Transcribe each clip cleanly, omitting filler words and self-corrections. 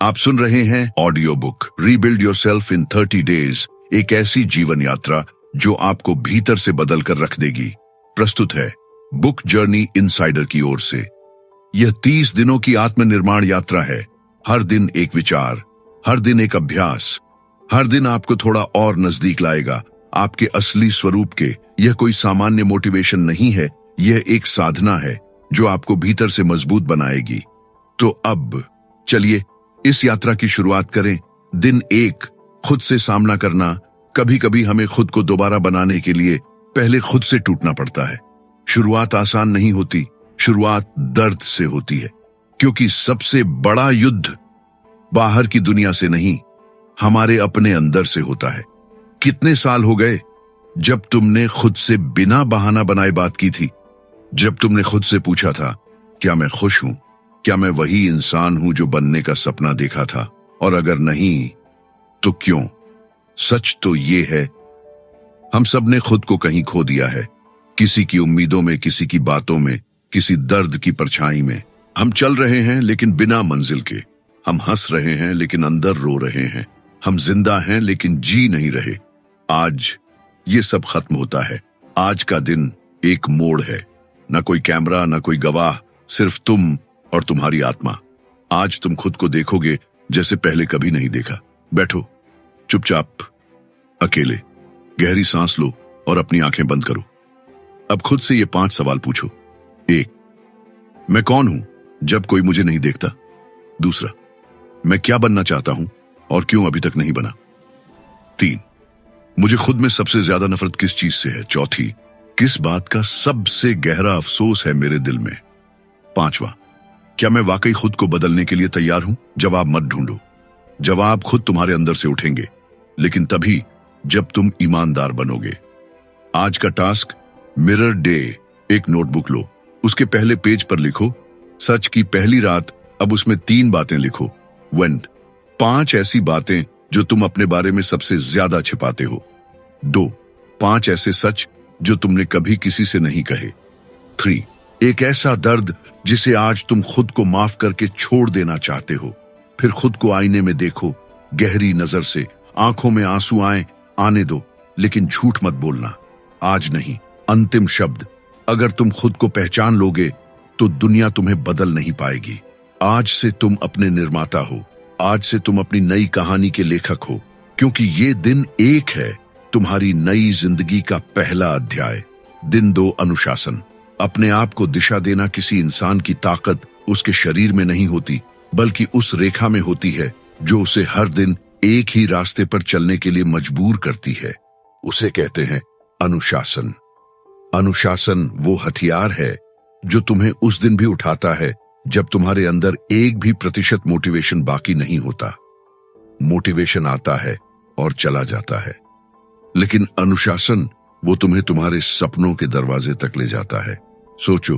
आप सुन रहे हैं audio book rebuild yourself in 30 days, एक ऐसी जीवन यात्रा जो आपको भीतर से बदल कर रख देगी। प्रस्तुत है बुक जर्नी इनसाइडर की ओर से। यह 30 दिनों की आत्मनिर्माण यात्रा है। हर दिन एक विचार, हर दिन एक अभ्यास, हर दिन आपको थोड़ा और नजदीक लाएगा आपके असली स्वरूप के। यह कोई सामान्य मोटिवेशन नहीं है, यह एक साधना है जो आपको भीतर से मजबूत बनाएगी। तो अब चलिए इस यात्रा की शुरुआत करें। दिन 1, खुद से सामना करना। कभी कभी हमें खुद को दोबारा बनाने के लिए पहले खुद से टूटना पड़ता है। शुरुआत आसान नहीं होती, शुरुआत दर्द से होती है, क्योंकि सबसे बड़ा युद्ध बाहर की दुनिया से नहीं, हमारे अपने अंदर से होता है। कितने साल हो गए जब तुमने खुद से बिना बहाना बनाए बात की थी? जब तुमने खुद से पूछा था, क्या मैं खुश हूं? क्या मैं वही इंसान हूं जो बनने का सपना देखा था? और अगर नहीं, तो क्यों? सच तो ये है, हम सब ने खुद को कहीं खो दिया है। किसी की उम्मीदों में, किसी की बातों में, किसी दर्द की परछाई में। हम चल रहे हैं लेकिन बिना मंजिल के। हम हंस रहे हैं लेकिन अंदर रो रहे हैं। हम जिंदा हैं लेकिन जी नहीं रहे। आज ये सब खत्म होता है। आज का दिन एक मोड़ है। ना कोई कैमरा, ना कोई गवाह, सिर्फ तुम और तुम्हारी आत्मा। आज तुम खुद को देखोगे जैसे पहले कभी नहीं देखा। बैठो चुपचाप, अकेले, गहरी सांस लो और अपनी आंखें बंद करो। अब खुद से ये 5 सवाल पूछो। 1, मैं कौन हूं जब कोई मुझे नहीं देखता? दूसरा, मैं क्या बनना चाहता हूं और क्यों अभी तक नहीं बना? 3, मुझे खुद में सबसे ज्यादा नफरत किस चीज से है? चौथी, किस बात का सबसे गहरा अफसोस है मेरे दिल में? 5वां, क्या मैं वाकई खुद को बदलने के लिए तैयार हूं? जवाब मत ढूंढो, जवाब खुद तुम्हारे अंदर से उठेंगे, लेकिन तभी जब तुम ईमानदार बनोगे। आज का टास्क, मिरर डे। एक नोटबुक लो, उसके पहले पेज पर लिखो सच की पहली रात। अब उसमें 3 बातें लिखो। व्हेन, 5 ऐसी बातें जो तुम अपने बारे में सबसे ज्यादा छिपाते हो। 2, 5 ऐसे सच जो तुमने कभी किसी से नहीं कहे। 3, एक ऐसा दर्द जिसे आज तुम खुद को माफ करके छोड़ देना चाहते हो। फिर खुद को आईने में देखो, गहरी नजर से। आंखों में आंसू आने दो, लेकिन झूठ मत बोलना। आज नहीं, अंतिम शब्द। अगर तुम खुद को पहचान लोगे तो दुनिया तुम्हें बदल नहीं पाएगी। आज से तुम अपने निर्माता हो। आज से तुम अपनी नई कहानी के लेखक हो, क्योंकि ये दिन 1 है तुम्हारी नई जिंदगी का पहला अध्याय। दिन 2, अनुशासन। अपने आप को दिशा देना। किसी इंसान की ताकत उसके शरीर में नहीं होती, बल्कि उस रेखा में होती है जो उसे हर दिन एक ही रास्ते पर चलने के लिए मजबूर करती है। उसे कहते हैं अनुशासन। अनुशासन वो हथियार है जो तुम्हें उस दिन भी उठाता है जब तुम्हारे अंदर 1% मोटिवेशन बाकी नहीं होता। मोटिवेशन आता है और चला जाता है, लेकिन अनुशासन वो तुम्हें तुम्हारे सपनों के दरवाजे तक ले जाता है। सोचो,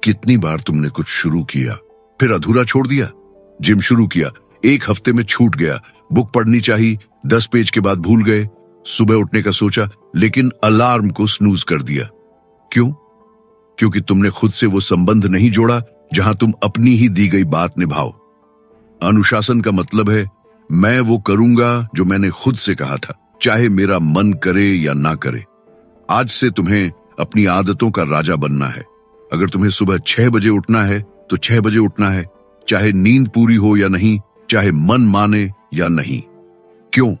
कितनी बार तुमने कुछ शुरू किया फिर अधूरा छोड़ दिया? जिम शुरू किया, 1 हफ्ते में छूट गया। बुक पढ़नी चाहिए, 10 पेज के बाद भूल गए। सुबह उठने का सोचा, लेकिन अलार्म को स्नूज कर दिया। क्यों? क्योंकि तुमने खुद से वो संबंध नहीं जोड़ा जहां तुम अपनी ही दी गई बात निभाओ। अनुशासन का मतलब है, मैं वो करूंगा जो मैंने खुद से कहा था, चाहे मेरा मन करे या ना करे। आज से तुम्हें अपनी आदतों का राजा बनना है। अगर तुम्हें सुबह 6 बजे उठना है तो 6 बजे उठना है, चाहे नींद पूरी हो या नहीं, चाहे मन माने या नहीं। क्यों?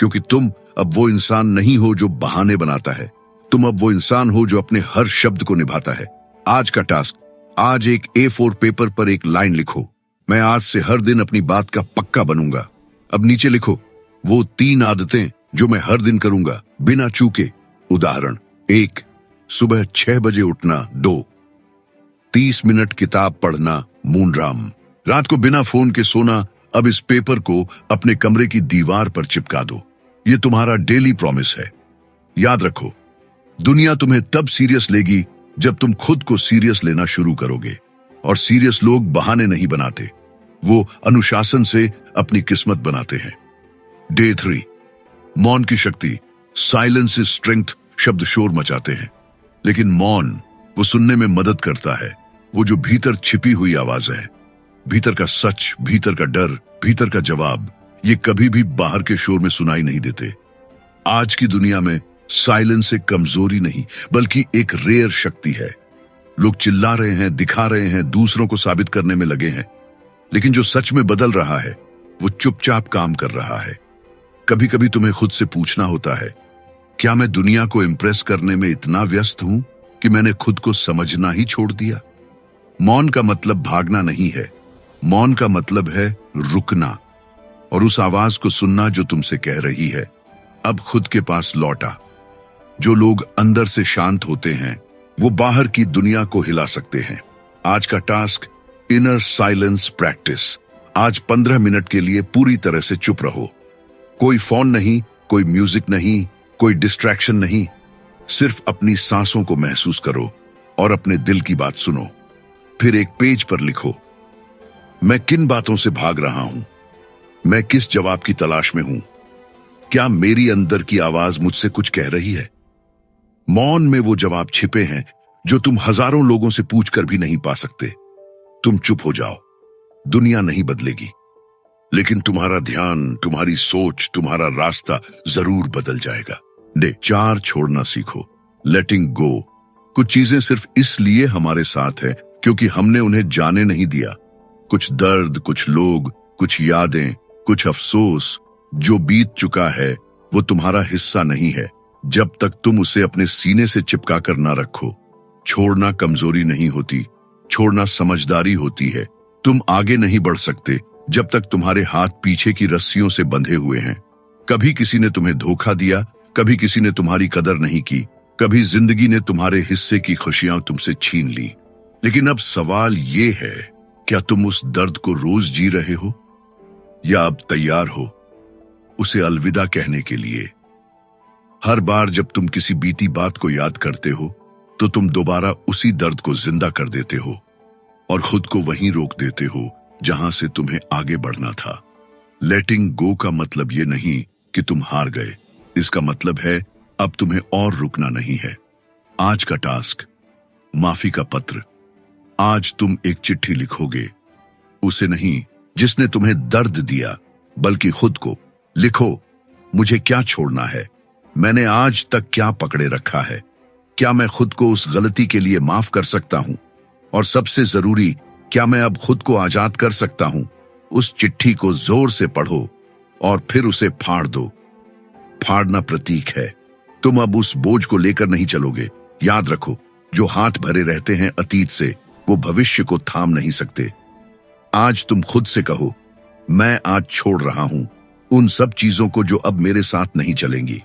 क्योंकि तुम अब वो इंसान नहीं हो जो बहाने बनाता है। तुम अब वो इंसान हो जो अपने हर शब्द को निभाता है। आज का टास्क, आज एक A4 पेपर पर एक लाइन लिखो। मैं आज से हर दिन अपनी बात का पक्का बनूंगा। अब नीचे लिखो वो 3 आदतें जो मैं हर दिन करूंगा बिना चूके। उदाहरण 1, सुबह 6 बजे उठना। 2, 30 मिनट किताब पढ़ना। मूनराम, रात को बिना फोन के सोना। अब इस पेपर को अपने कमरे की दीवार पर चिपका दो। ये तुम्हारा डेली प्रॉमिस है। याद रखो, दुनिया तुम्हें तब सीरियस लेगी जब तुम खुद को सीरियस लेना शुरू करोगे। और सीरियस लोग बहाने नहीं बनाते, वो अनुशासन से अपनी किस्मत बनाते हैं। डे 3, मौन की शक्ति। साइलेंस इज स्ट्रेंथ शब्द शोर मचाते हैं, लेकिन मौन वो सुनने में मदद करता है, वो जो भीतर छिपी हुई आवाज है। भीतर का सच, भीतर का डर, भीतर का जवाब, ये कभी भी बाहर के शोर में सुनाई नहीं देते। आज की दुनिया में साइलेंस एक कमजोरी नहीं बल्कि एक रेयर शक्ति है। लोग चिल्ला रहे हैं, दिखा रहे हैं, दूसरों को साबित करने में लगे हैं, लेकिन जो सच में बदल रहा है वो चुपचाप काम कर रहा है। कभी कभी तुम्हें खुद से पूछना होता है, क्या मैं दुनिया को इंप्रेस करने में इतना व्यस्त हूं कि मैंने खुद को समझना ही छोड़ दिया? मौन का मतलब भागना नहीं है, मौन का मतलब है रुकना और उस आवाज को सुनना जो तुमसे कह रही है, अब खुद के पास लौटा। जो लोग अंदर से शांत होते हैं वो बाहर की दुनिया को हिला सकते हैं। आज का टास्क, इनर साइलेंस प्रैक्टिस। आज 15 मिनट के लिए पूरी तरह से चुप रहो। कोई फोन नहीं, कोई म्यूजिक नहीं, कोई डिस्ट्रैक्शन नहीं, सिर्फ अपनी सांसों को महसूस करो और अपने दिल की बात सुनो। फिर एक पेज पर लिखो, मैं किन बातों से भाग रहा हूं, मैं किस जवाब की तलाश में हूं, क्या मेरी अंदर की आवाज मुझसे कुछ कह रही है? मौन में वो जवाब छिपे हैं जो तुम हजारों लोगों से पूछकर भी नहीं पा सकते। तुम चुप हो जाओ, दुनिया नहीं बदलेगी, लेकिन तुम्हारा ध्यान, तुम्हारी सोच, तुम्हारा रास्ता जरूर बदल जाएगा। डे 4, छोड़ना सीखो, लेटिंग गो। कुछ चीजें सिर्फ इसलिए हमारे साथ है क्योंकि हमने उन्हें जाने नहीं दिया। कुछ दर्द, कुछ लोग, कुछ यादें, कुछ अफसोस, जो बीत चुका है वो तुम्हारा हिस्सा नहीं है जब तक तुम उसे अपने सीने से चिपका कर ना रखो। छोड़ना कमजोरी नहीं होती, छोड़ना समझदारी होती है। तुम आगे नहीं बढ़ सकते जब तक तुम्हारे हाथ पीछे की रस्सियों से बंधे हुए हैं। कभी किसी ने तुम्हें धोखा दिया, कभी किसी ने तुम्हारी कदर नहीं की, कभी जिंदगी ने तुम्हारे हिस्से की खुशियां तुमसे छीन ली। लेकिन अब सवाल ये है, क्या तुम उस दर्द को रोज जी रहे हो या अब तैयार हो उसे अलविदा कहने के लिए? हर बार जब तुम किसी बीती बात को याद करते हो तो तुम दोबारा उसी दर्द को जिंदा कर देते हो और खुद को वहीं रोक देते हो जहां से तुम्हें आगे बढ़ना था। लेटिंग गो का मतलब ये नहीं कि तुम हार गए, इसका मतलब है अब तुम्हें और रुकना नहीं है। आज का टास्क, माफी का पत्र। आज तुम एक चिट्ठी लिखोगे, उसे नहीं जिसने तुम्हें दर्द दिया, बल्कि खुद को। लिखो, मुझे क्या छोड़ना है, मैंने आज तक क्या पकड़े रखा है, क्या मैं खुद को उस गलती के लिए माफ कर सकता हूं, और सबसे जरूरी, क्या मैं अब खुद को आजाद कर सकता हूं? उस चिट्ठी को जोर से पढ़ो और फिर उसे फाड़ दो। फाड़ना प्रतीक है, तुम अब उस बोझ को लेकर नहीं चलोगे। याद रखो, जो हाथ भरे रहते हैं अतीत से, वो भविष्य को थाम नहीं सकते। आज तुम खुद से कहो, मैं आज छोड़ रहा हूं उन सब चीजों को जो अब मेरे साथ नहीं चलेंगी,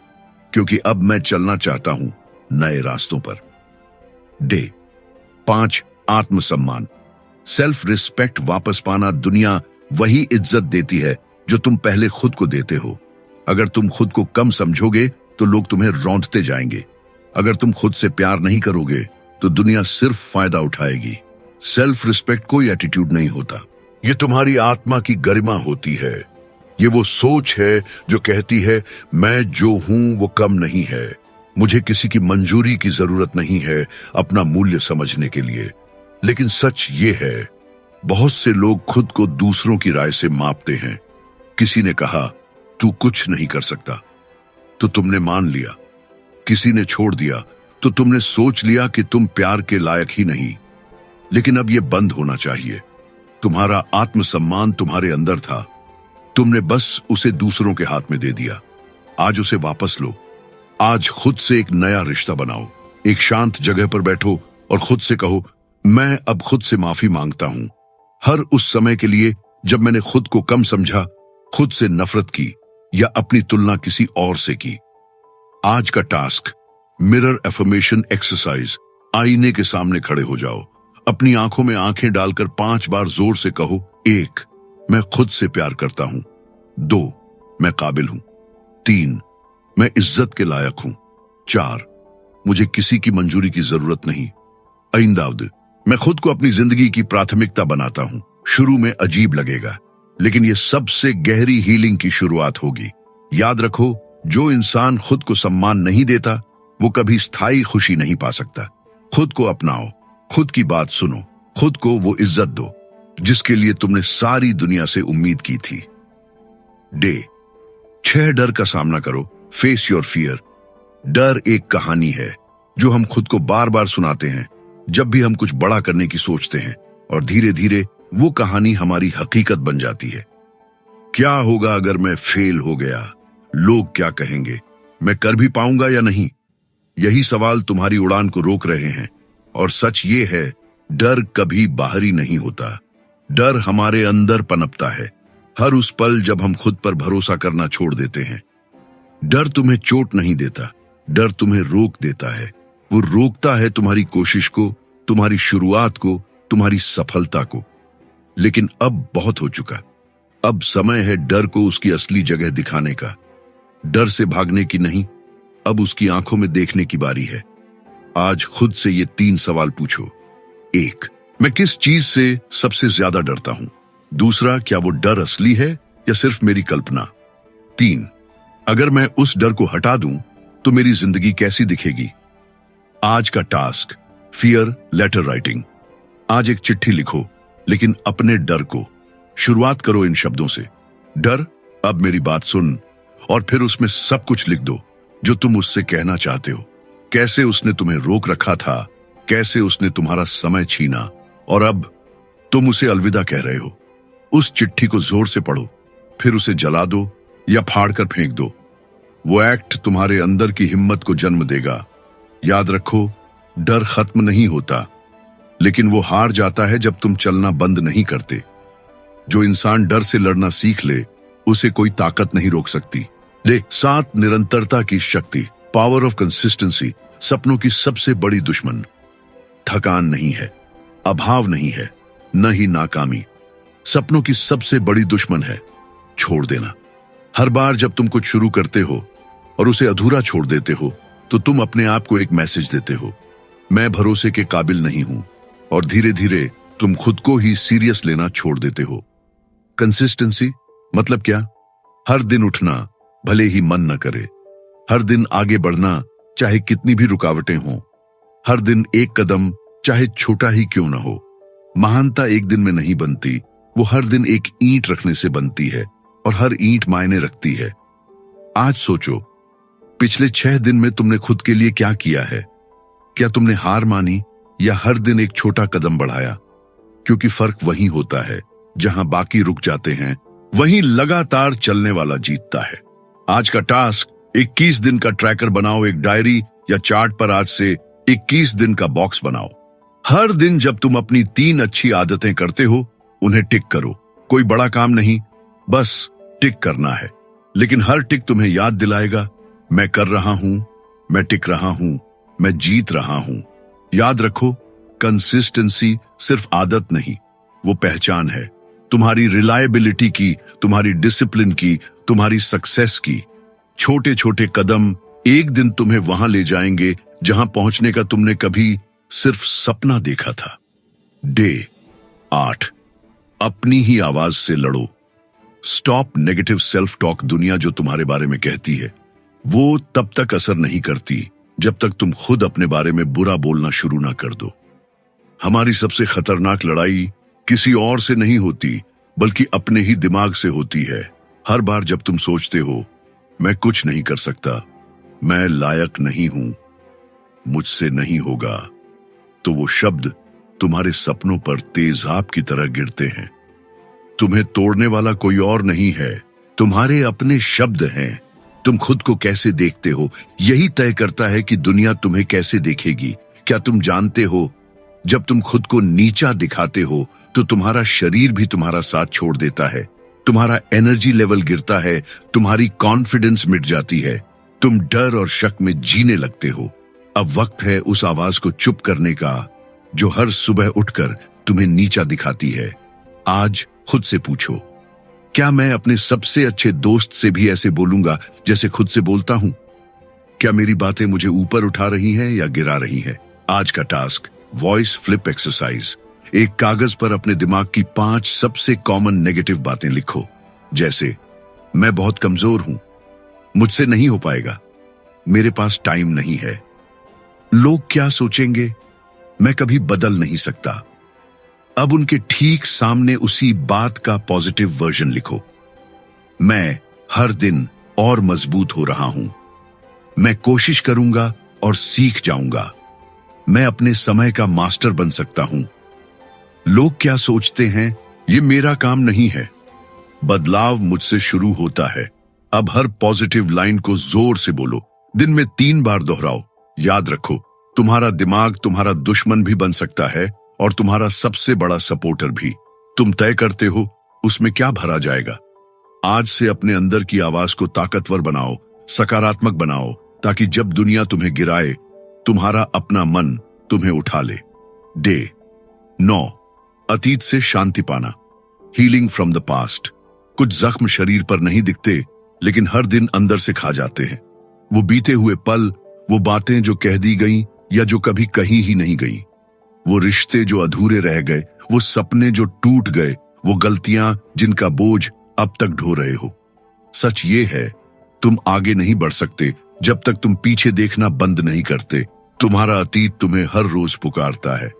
क्योंकि अब मैं चलना चाहता हूं नए रास्तों पर। डे 5, आत्मसम्मान। सेल्फ रिस्पेक्ट वापस पाना। दुनिया वही इज्जत देती है जो तुम पहले खुद को देते हो। अगर तुम खुद को कम समझोगे तो लोग तुम्हें रौंदते जाएंगे। अगर तुम खुद से प्यार नहीं करोगे तो दुनिया सिर्फ फायदा उठाएगी। सेल्फ रिस्पेक्ट कोई एटीट्यूड नहीं होता, ये तुम्हारी आत्मा की गरिमा होती है। ये वो सोच है जो कहती है, मैं जो हूं वो कम नहीं है, मुझे किसी की मंजूरी की जरूरत नहीं है अपना मूल्य समझने के लिए। लेकिन सच ये है, बहुत से लोग खुद को दूसरों की राय से मापते हैं। किसी ने कहा, तू कुछ नहीं कर सकता, तो तुमने मान लिया। किसी ने छोड़ दिया तो तुमने सोच लिया कि तुम प्यार के लायक ही नहीं। लेकिन अब यह बंद होना चाहिए। तुम्हारा आत्मसम्मान तुम्हारे अंदर था, तुमने बस उसे दूसरों के हाथ में दे दिया। आज उसे वापस लो। आज खुद से एक नया रिश्ता बनाओ। एक शांत जगह पर बैठो और खुद से कहो, मैं अब खुद से माफी मांगता हूं हर उस समय के लिए जब मैंने खुद को कम समझा, खुद से नफरत की या अपनी तुलना किसी और से की। आज का टास्क, मिरर एफर्मेशन एक्सरसाइज। आईने के सामने खड़े हो जाओ, अपनी आंखों में आंखें डालकर 5 बार जोर से कहो, 1, मैं खुद से प्यार करता हूं। 2, मैं काबिल हूं। 3, मैं इज्जत के लायक हूं। 4, मुझे किसी की मंजूरी की जरूरत नहीं। आइंदावद, मैं खुद को अपनी जिंदगी की प्राथमिकता बनाता हूं। शुरू में अजीब लगेगा, लेकिन यह सबसे गहरी हीलिंग की शुरुआत होगी। याद रखो, जो इंसान खुद को सम्मान नहीं देता वो कभी स्थायी खुशी नहीं पा सकता। खुद को अपनाओ, खुद की बात सुनो, खुद को वो इज्जत दो। जिसके लिए तुमने सारी दुनिया से उम्मीद की थी। डे 6 डर का सामना करो। Face your fear. डर एक कहानी है जो हम खुद को बार बार सुनाते हैं जब भी हम कुछ बड़ा करने की सोचते हैं, और धीरे धीरे वो कहानी हमारी हकीकत बन जाती है। क्या होगा अगर मैं फेल हो गया? लोग क्या कहेंगे? मैं कर भी पाऊंगा या नहीं? यही सवाल तुम्हारी उड़ान को रोक रहे हैं। और सच ये है, डर कभी बाहरी नहीं होता। डर हमारे अंदर पनपता है, हर उस पल जब हम खुद पर भरोसा करना छोड़ देते हैं। डर तुम्हें चोट नहीं देता, डर तुम्हें रोक देता है। वो रोकता है तुम्हारी कोशिश को, तुम्हारी शुरुआत को, तुम्हारी सफलता को। लेकिन अब बहुत हो चुका। अब समय है डर को उसकी असली जगह दिखाने का। डर से भागने की नहीं, अब उसकी आंखों में देखने की बारी है। आज खुद से ये 3 सवाल पूछो। 1, मैं किस चीज से सबसे ज्यादा डरता हूं? दूसरा, क्या वो डर असली है या सिर्फ मेरी कल्पना? 3, अगर मैं उस डर को हटा दूं तो मेरी जिंदगी कैसी दिखेगी? आज का टास्क, फियर लेटर राइटिंग। आज एक चिट्ठी लिखो, लेकिन अपने डर को। शुरुआत करो इन शब्दों से, डर अब मेरी बात सुन, और फिर उसमें सब कुछ लिख दो जो तुम उससे कहना चाहते हो। कैसे उसने तुम्हें रोक रखा था, कैसे उसने तुम्हारा समय छीना, और अब तुम उसे अलविदा कह रहे हो। उस चिट्ठी को जोर से पढ़ो, फिर उसे जला दो या फाड़ कर फेंक दो। वो एक्ट तुम्हारे अंदर की हिम्मत को जन्म देगा। याद रखो, डर खत्म नहीं होता, लेकिन वो हार जाता है जब तुम चलना बंद नहीं करते। जो इंसान डर से लड़ना सीख ले, उसे कोई ताकत नहीं रोक सकती। 7, निरंतरता की शक्ति, पावर ऑफ कंसिस्टेंसी। सपनों की सबसे बड़ी दुश्मन थकान नहीं है, अभाव नहीं है, न ही नाकामी। सपनों की सबसे बड़ी दुश्मन है छोड़ देना। हर बार जब तुम कुछ शुरू करते हो और उसे अधूरा छोड़ देते हो, तो तुम अपने आप को एक मैसेज देते हो, मैं भरोसे के काबिल नहीं हूं। और धीरे धीरे तुम खुद को ही सीरियस लेना छोड़ देते हो। कंसिस्टेंसी मतलब क्या? हर दिन उठना, भले ही मन न करे। हर दिन आगे बढ़ना, चाहे कितनी भी रुकावटें हों। हर दिन एक कदम, चाहे छोटा ही क्यों ना हो। महानता एक दिन में नहीं बनती, वो हर दिन एक ईंट रखने से बनती है, और हर ईंट मायने रखती है। आज सोचो, पिछले 6 दिन में तुमने खुद के लिए क्या किया है? क्या तुमने हार मानी या हर दिन एक छोटा कदम बढ़ाया? क्योंकि फर्क वही होता है, जहां बाकी रुक जाते हैं, वहीं लगातार चलने वाला जीतता है। आज का टास्क, 21 दिन का ट्रैकर बनाओ। एक डायरी या चार्ट पर आज से 21 दिन का बॉक्स बनाओ। हर दिन जब तुम अपनी 3 अच्छी आदतें करते हो, उन्हें टिक करो। कोई बड़ा काम नहीं, बस टिक करना है। लेकिन हर टिक तुम्हें याद दिलाएगा, मैं कर रहा हूं, मैं टिक रहा हूं, मैं जीत रहा हूं। याद रखो, कंसिस्टेंसी सिर्फ आदत नहीं, वो पहचान है तुम्हारी रिलायबिलिटी की, तुम्हारी डिसिप्लिन की, तुम्हारी सक्सेस की। छोटे छोटे कदम एक दिन तुम्हें वहां ले जाएंगे जहां पहुंचने का तुमने कभी सिर्फ सपना देखा था। डे 8, अपनी ही आवाज से लड़ो। Stop negative self talk. दुनिया जो तुम्हारे बारे में कहती है, वो तब तक असर नहीं करती जब तक तुम खुद अपने बारे में बुरा बोलना शुरू ना कर दो। हमारी सबसे खतरनाक लड़ाई किसी और से नहीं होती, बल्कि अपने ही दिमाग से होती है। हर बार जब तुम सोचते हो, मैं कुछ नहीं कर सकता, मैं लायक नहीं हूं, मुझसे नहीं होगा, तो वो शब्द तुम्हारे सपनों पर तेजाब की तरह गिरते हैं। तुम्हें तोड़ने वाला कोई और नहीं है, तुम्हारे अपने शब्द हैं। तुम खुद को कैसे देखते हो, यही तय करता है कि दुनिया तुम्हें कैसे देखेगी। क्या तुम जानते हो, जब तुम खुद को नीचा दिखाते हो, तो तुम्हारा शरीर भी तुम्हारा साथ छोड़ देता है। तुम्हारा एनर्जी लेवल गिरता है, तुम्हारी कॉन्फिडेंस मिट जाती है, तुम डर और शक में जीने लगते हो। अब वक्त है उस आवाज को चुप करने का, जो हर सुबह उठकर तुम्हें नीचा दिखाती है। आज खुद से पूछो, क्या मैं अपने सबसे अच्छे दोस्त से भी ऐसे बोलूंगा जैसे खुद से बोलता हूं? क्या मेरी बातें मुझे ऊपर उठा रही हैं या गिरा रही हैं? आज का टास्क, वॉइस फ्लिप एक्सरसाइज। एक कागज पर अपने दिमाग की 5 सबसे कॉमन नेगेटिव बातें लिखो, जैसे मैं बहुत कमजोर हूं, मुझसे नहीं हो पाएगा, मेरे पास टाइम नहीं है, लोग क्या सोचेंगे, मैं कभी बदल नहीं सकता। अब उनके ठीक सामने उसी बात का पॉजिटिव वर्जन लिखो। मैं हर दिन और मजबूत हो रहा हूं। मैं कोशिश करूंगा और सीख जाऊंगा। मैं अपने समय का मास्टर बन सकता हूं। लोग क्या सोचते हैं, ये मेरा काम नहीं है। बदलाव मुझसे शुरू होता है। अब हर पॉजिटिव लाइन को जोर से बोलो। दिन में 3 बार दोहराओ। याद रखो, तुम्हारा दिमाग तुम्हारा दुश्मन भी बन सकता है और तुम्हारा सबसे बड़ा सपोर्टर भी। तुम तय करते हो उसमें क्या भरा जाएगा। आज से अपने अंदर की आवाज को ताकतवर बनाओ, सकारात्मक बनाओ, ताकि जब दुनिया तुम्हें गिराए, तुम्हारा अपना मन तुम्हें उठा ले। डे 9, अतीत से शांति पाना। Healing from the past. कुछ जख्म शरीर पर नहीं दिखते, लेकिन हर दिन अंदर से खा जाते हैं। वो बीते हुए पल, वो बातें जो कह दी गई या जो कभी कही ही नहीं गई, वो रिश्ते जो अधूरे रह गए, वो सपने जो टूट गए, वो गलतियां जिनका बोझ अब तक ढो रहे हो। सच ये है, तुम आगे नहीं बढ़ सकते जब तक तुम पीछे देखना बंद नहीं करते। तुम्हारा अतीत तुम्हें हर रोज पुकारता है,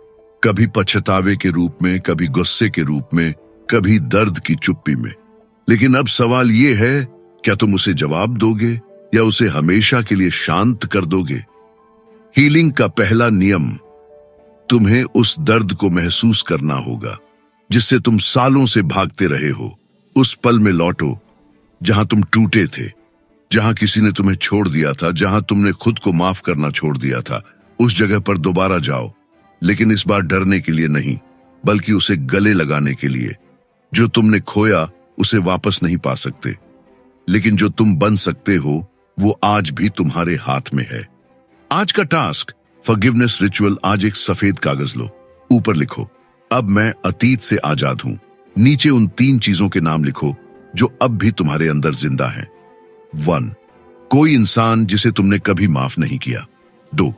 कभी पछतावे के रूप में, कभी गुस्से के रूप में, कभी दर्द की चुप्पी में। लेकिन अब सवाल ये है, क्या तुम उसे जवाब दोगे या उसे हमेशा के लिए शांत कर दोगे? हीलिंग का पहला नियम, तुम्हें उस दर्द को महसूस करना होगा जिससे तुम सालों से भागते रहे हो। उस पल में लौटो जहां तुम टूटे थे, जहां किसी ने तुम्हें छोड़ दिया था, जहां तुमने खुद को माफ करना छोड़ दिया था। उस जगह पर दोबारा जाओ, लेकिन इस बार डरने के लिए नहीं, बल्कि उसे गले लगाने के लिए। जो तुमने खोया उसे वापस नहीं पा सकते, लेकिन जो तुम बन सकते हो वो आज भी तुम्हारे हाथ में है। आज का टास्क, फॉरगिवनेस रिचुअल। आज एक सफेद कागज लो, ऊपर लिखो, अब मैं अतीत से आजाद हूं। नीचे उन 3 चीजों के नाम लिखो जो अब भी तुम्हारे अंदर जिंदा हैं। 1, कोई इंसान जिसे तुमने कभी माफ नहीं किया। 2,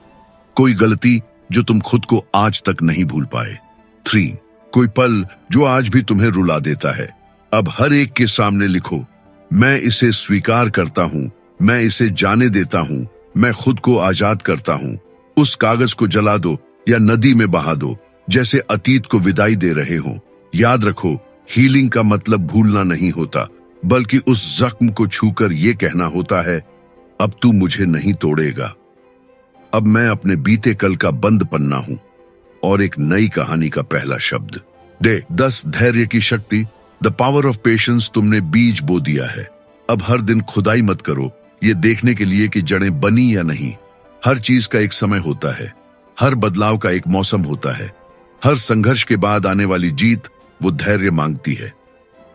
कोई गलती जो तुम खुद को आज तक नहीं भूल पाए। 3, कोई पल जो आज भी तुम्हें रुला देता है। अब हर एक के सामने लिखो, मैं इसे स्वीकार करता हूं, मैं इसे जाने देता हूं, मैं खुद को आजाद करता हूं। उस कागज को जला दो या नदी में बहा दो, जैसे अतीत को विदाई दे रहे हो। याद रखो, हीलिंग का मतलब भूलना नहीं होता, बल्कि उस जख्म को छूकर यह कहना होता है, अब तू मुझे नहीं तोड़ेगा। अब मैं अपने बीते कल का बंद पन्ना हूं और एक नई कहानी का पहला शब्द। डे 10, धैर्य की शक्ति। The power of patience. तुमने बीज बो दिया है। अब हर दिन खुदाई मत करो ये देखने के लिए कि जड़ें बनी या नहीं। हर चीज का एक समय होता है, हर बदलाव का एक मौसम होता है। हर संघर्ष के बाद आने वाली जीत वो धैर्य मांगती है।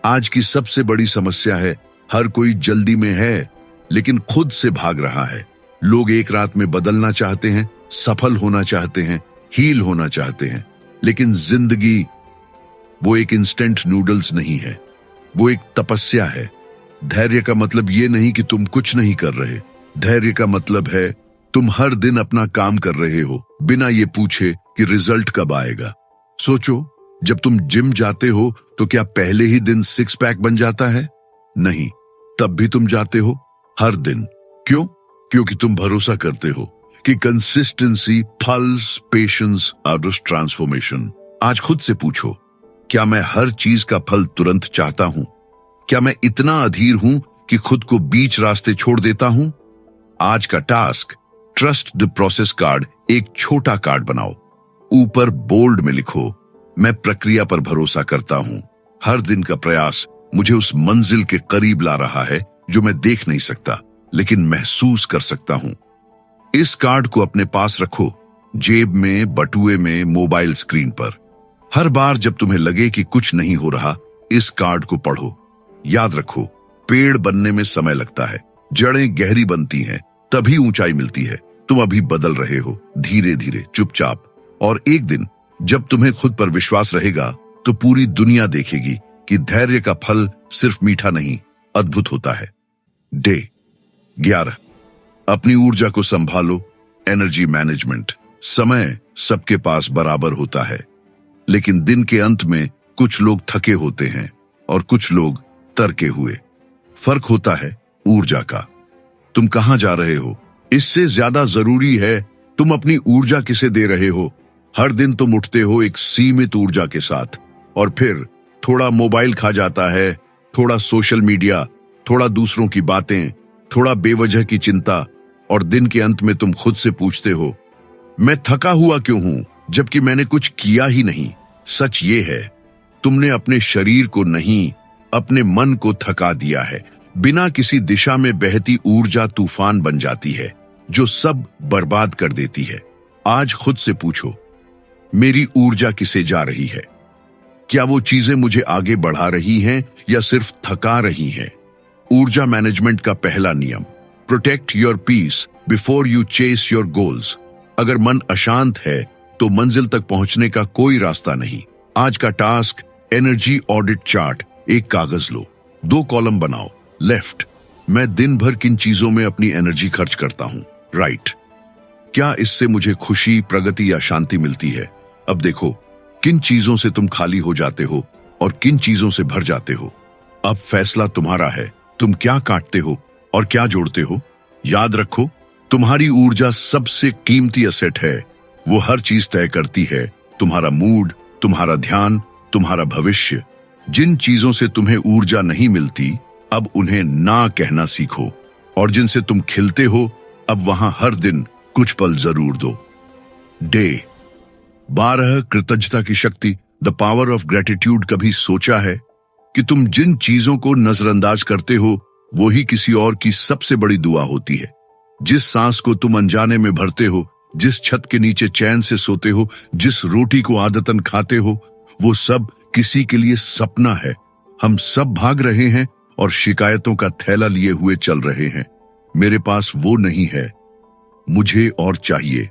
आज की सबसे बड़ी समस्या है, हर कोई जल्दी में है लेकिन खुद से भाग रहा है। लोग एक रात में बदलना चाहते हैं, सफल होना चाहते हैं, हील होना चाहते हैं, लेकिन जिंदगी वो एक इंस्टेंट नूडल्स नहीं है, वो एक तपस्या है। धैर्य का मतलब ये नहीं कि तुम कुछ नहीं कर रहे। धैर्य का मतलब है तुम हर दिन अपना काम कर रहे हो, बिना ये पूछे कि रिजल्ट कब आएगा। सोचो, जब तुम जिम जाते हो तो क्या पहले ही दिन 6 पैक बन जाता है? नहीं, तब भी तुम जाते हो हर दिन। क्यों? क्योंकि तुम भरोसा करते हो कि consistency plus patience out transformation. आज खुद से पूछो, क्या मैं हर चीज का फल तुरंत चाहता हूं? क्या मैं इतना अधीर हूं कि खुद को बीच रास्ते छोड़ देता हूं? आज का task, trust the process called. एक छोटा कार्ड बनाओ, ऊपर बोल्ड में लिखो, मैं प्रक्रिया पर भरोसा करता हूं। हर दिन का प्रयास मुझे उस मंजिल के करीब ला रहा है जो मैं देख नहीं सकता लेकिन महसूस कर सकता हूं। इस कार्ड को अपने पास रखो, जेब में, बटुए में, मोबाइल स्क्रीन पर। हर बार जब तुम्हें लगे कि कुछ नहीं हो रहा, इस कार्ड को पढ़ो। याद रखो, पेड़ बनने में समय लगता है, जड़ें गहरी बनती हैं, तभी ऊंचाई मिलती है। तुम अभी बदल रहे हो, धीरे धीरे, चुपचाप, और एक दिन जब तुम्हें खुद पर विश्वास रहेगा तो पूरी दुनिया देखेगी कि धैर्य का फल सिर्फ मीठा नहीं, अद्भुत होता है। डे 11, अपनी ऊर्जा को संभालो। Energy management. समय सबके पास बराबर होता है, लेकिन दिन के अंत में कुछ लोग थके होते हैं और कुछ लोग तरके हुए। फर्क होता है ऊर्जा का। तुम कहां जा रहे हो, इससे ज्यादा जरूरी है तुम अपनी ऊर्जा किसे दे रहे हो। हर दिन तुम उठते हो एक सीमित ऊर्जा के साथ, और फिर थोड़ा मोबाइल खा जाता है, थोड़ा सोशल मीडिया, थोड़ा दूसरों की बातें, थोड़ा बेवजह की चिंता, और दिन के अंत में तुम खुद से पूछते हो, मैं थका हुआ क्यों हूं, जबकि मैंने कुछ किया ही नहीं। सच ये है, तुमने अपने शरीर को नहीं, अपने मन को थका दिया है। बिना किसी दिशा में बहती ऊर्जा तूफान बन जाती है, जो सब बर्बाद कर देती है। आज खुद से पूछो, मेरी ऊर्जा किसे जा रही है? क्या वो चीजें मुझे आगे बढ़ा रही हैं या सिर्फ थका रही हैं? ऊर्जा मैनेजमेंट का पहला नियम, protect your peace before you chase your goals. अगर मन अशांत है तो मंजिल तक पहुंचने का कोई रास्ता नहीं। आज का टास्क, एनर्जी ऑडिट चार्ट। एक कागज लो, 2 कॉलम बनाओ। लेफ्ट, मैं दिन भर किन चीजों में अपनी एनर्जी खर्च करता हूं। राइट, क्या इससे मुझे खुशी, प्रगति या शांति मिलती है? अब देखो, किन चीजों से तुम खाली हो जाते हो और किन चीजों से भर जाते हो। अब फैसला तुम्हारा है, तुम क्या काटते हो और क्या जोड़ते हो। याद रखो, तुम्हारी ऊर्जा सबसे कीमती एसेट है। वो हर चीज तय करती है, तुम्हारा मूड, तुम्हारा ध्यान, तुम्हारा भविष्य। जिन चीजों से तुम्हें ऊर्जा नहीं मिलती, अब उन्हें ना कहना सीखो, और जिनसे तुम खिलते हो, अब वहां हर दिन कुछ पल जरूर दो। डे 12, कृतज्ञता की शक्ति, द पावर ऑफ ग्रेटिट्यूड। कभी सोचा है कि तुम जिन चीजों को नजरअंदाज करते हो, वो ही किसी और की सबसे बड़ी दुआ होती है। जिस सांस को तुम अनजाने में भरते हो, जिस छत के नीचे चैन से सोते हो, जिस रोटी को आदतन खाते हो, वो सब किसी के लिए सपना है। हम सब भाग रहे हैं और शिकायतों का थैला लिए हुए चल रहे हैं। मेरे पास वो नहीं है, मुझे और चाहिए।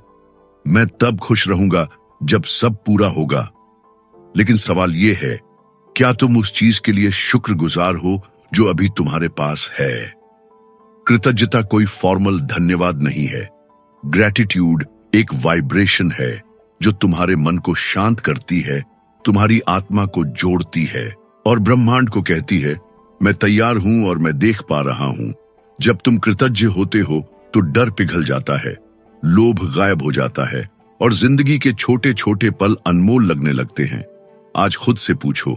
मैं तब खुश रहूंगा जब सब पूरा होगा। लेकिन सवाल ये है, क्या तुम उस चीज के लिए शुक्रगुजार हो जो अभी तुम्हारे पास है? कृतज्ञता कोई फॉर्मल धन्यवाद नहीं है। ग्रेटिट्यूड एक वाइब्रेशन है जो तुम्हारे मन को शांत करती है, तुम्हारी आत्मा को जोड़ती है और ब्रह्मांड को कहती है, मैं तैयार हूं और मैं देख पा रहा हूं। जब तुम कृतज्ञ होते हो तो डर पिघल जाता है, लोभ गायब हो जाता है और जिंदगी के छोटे छोटे पल अनमोल लगने लगते हैं। आज खुद से पूछो,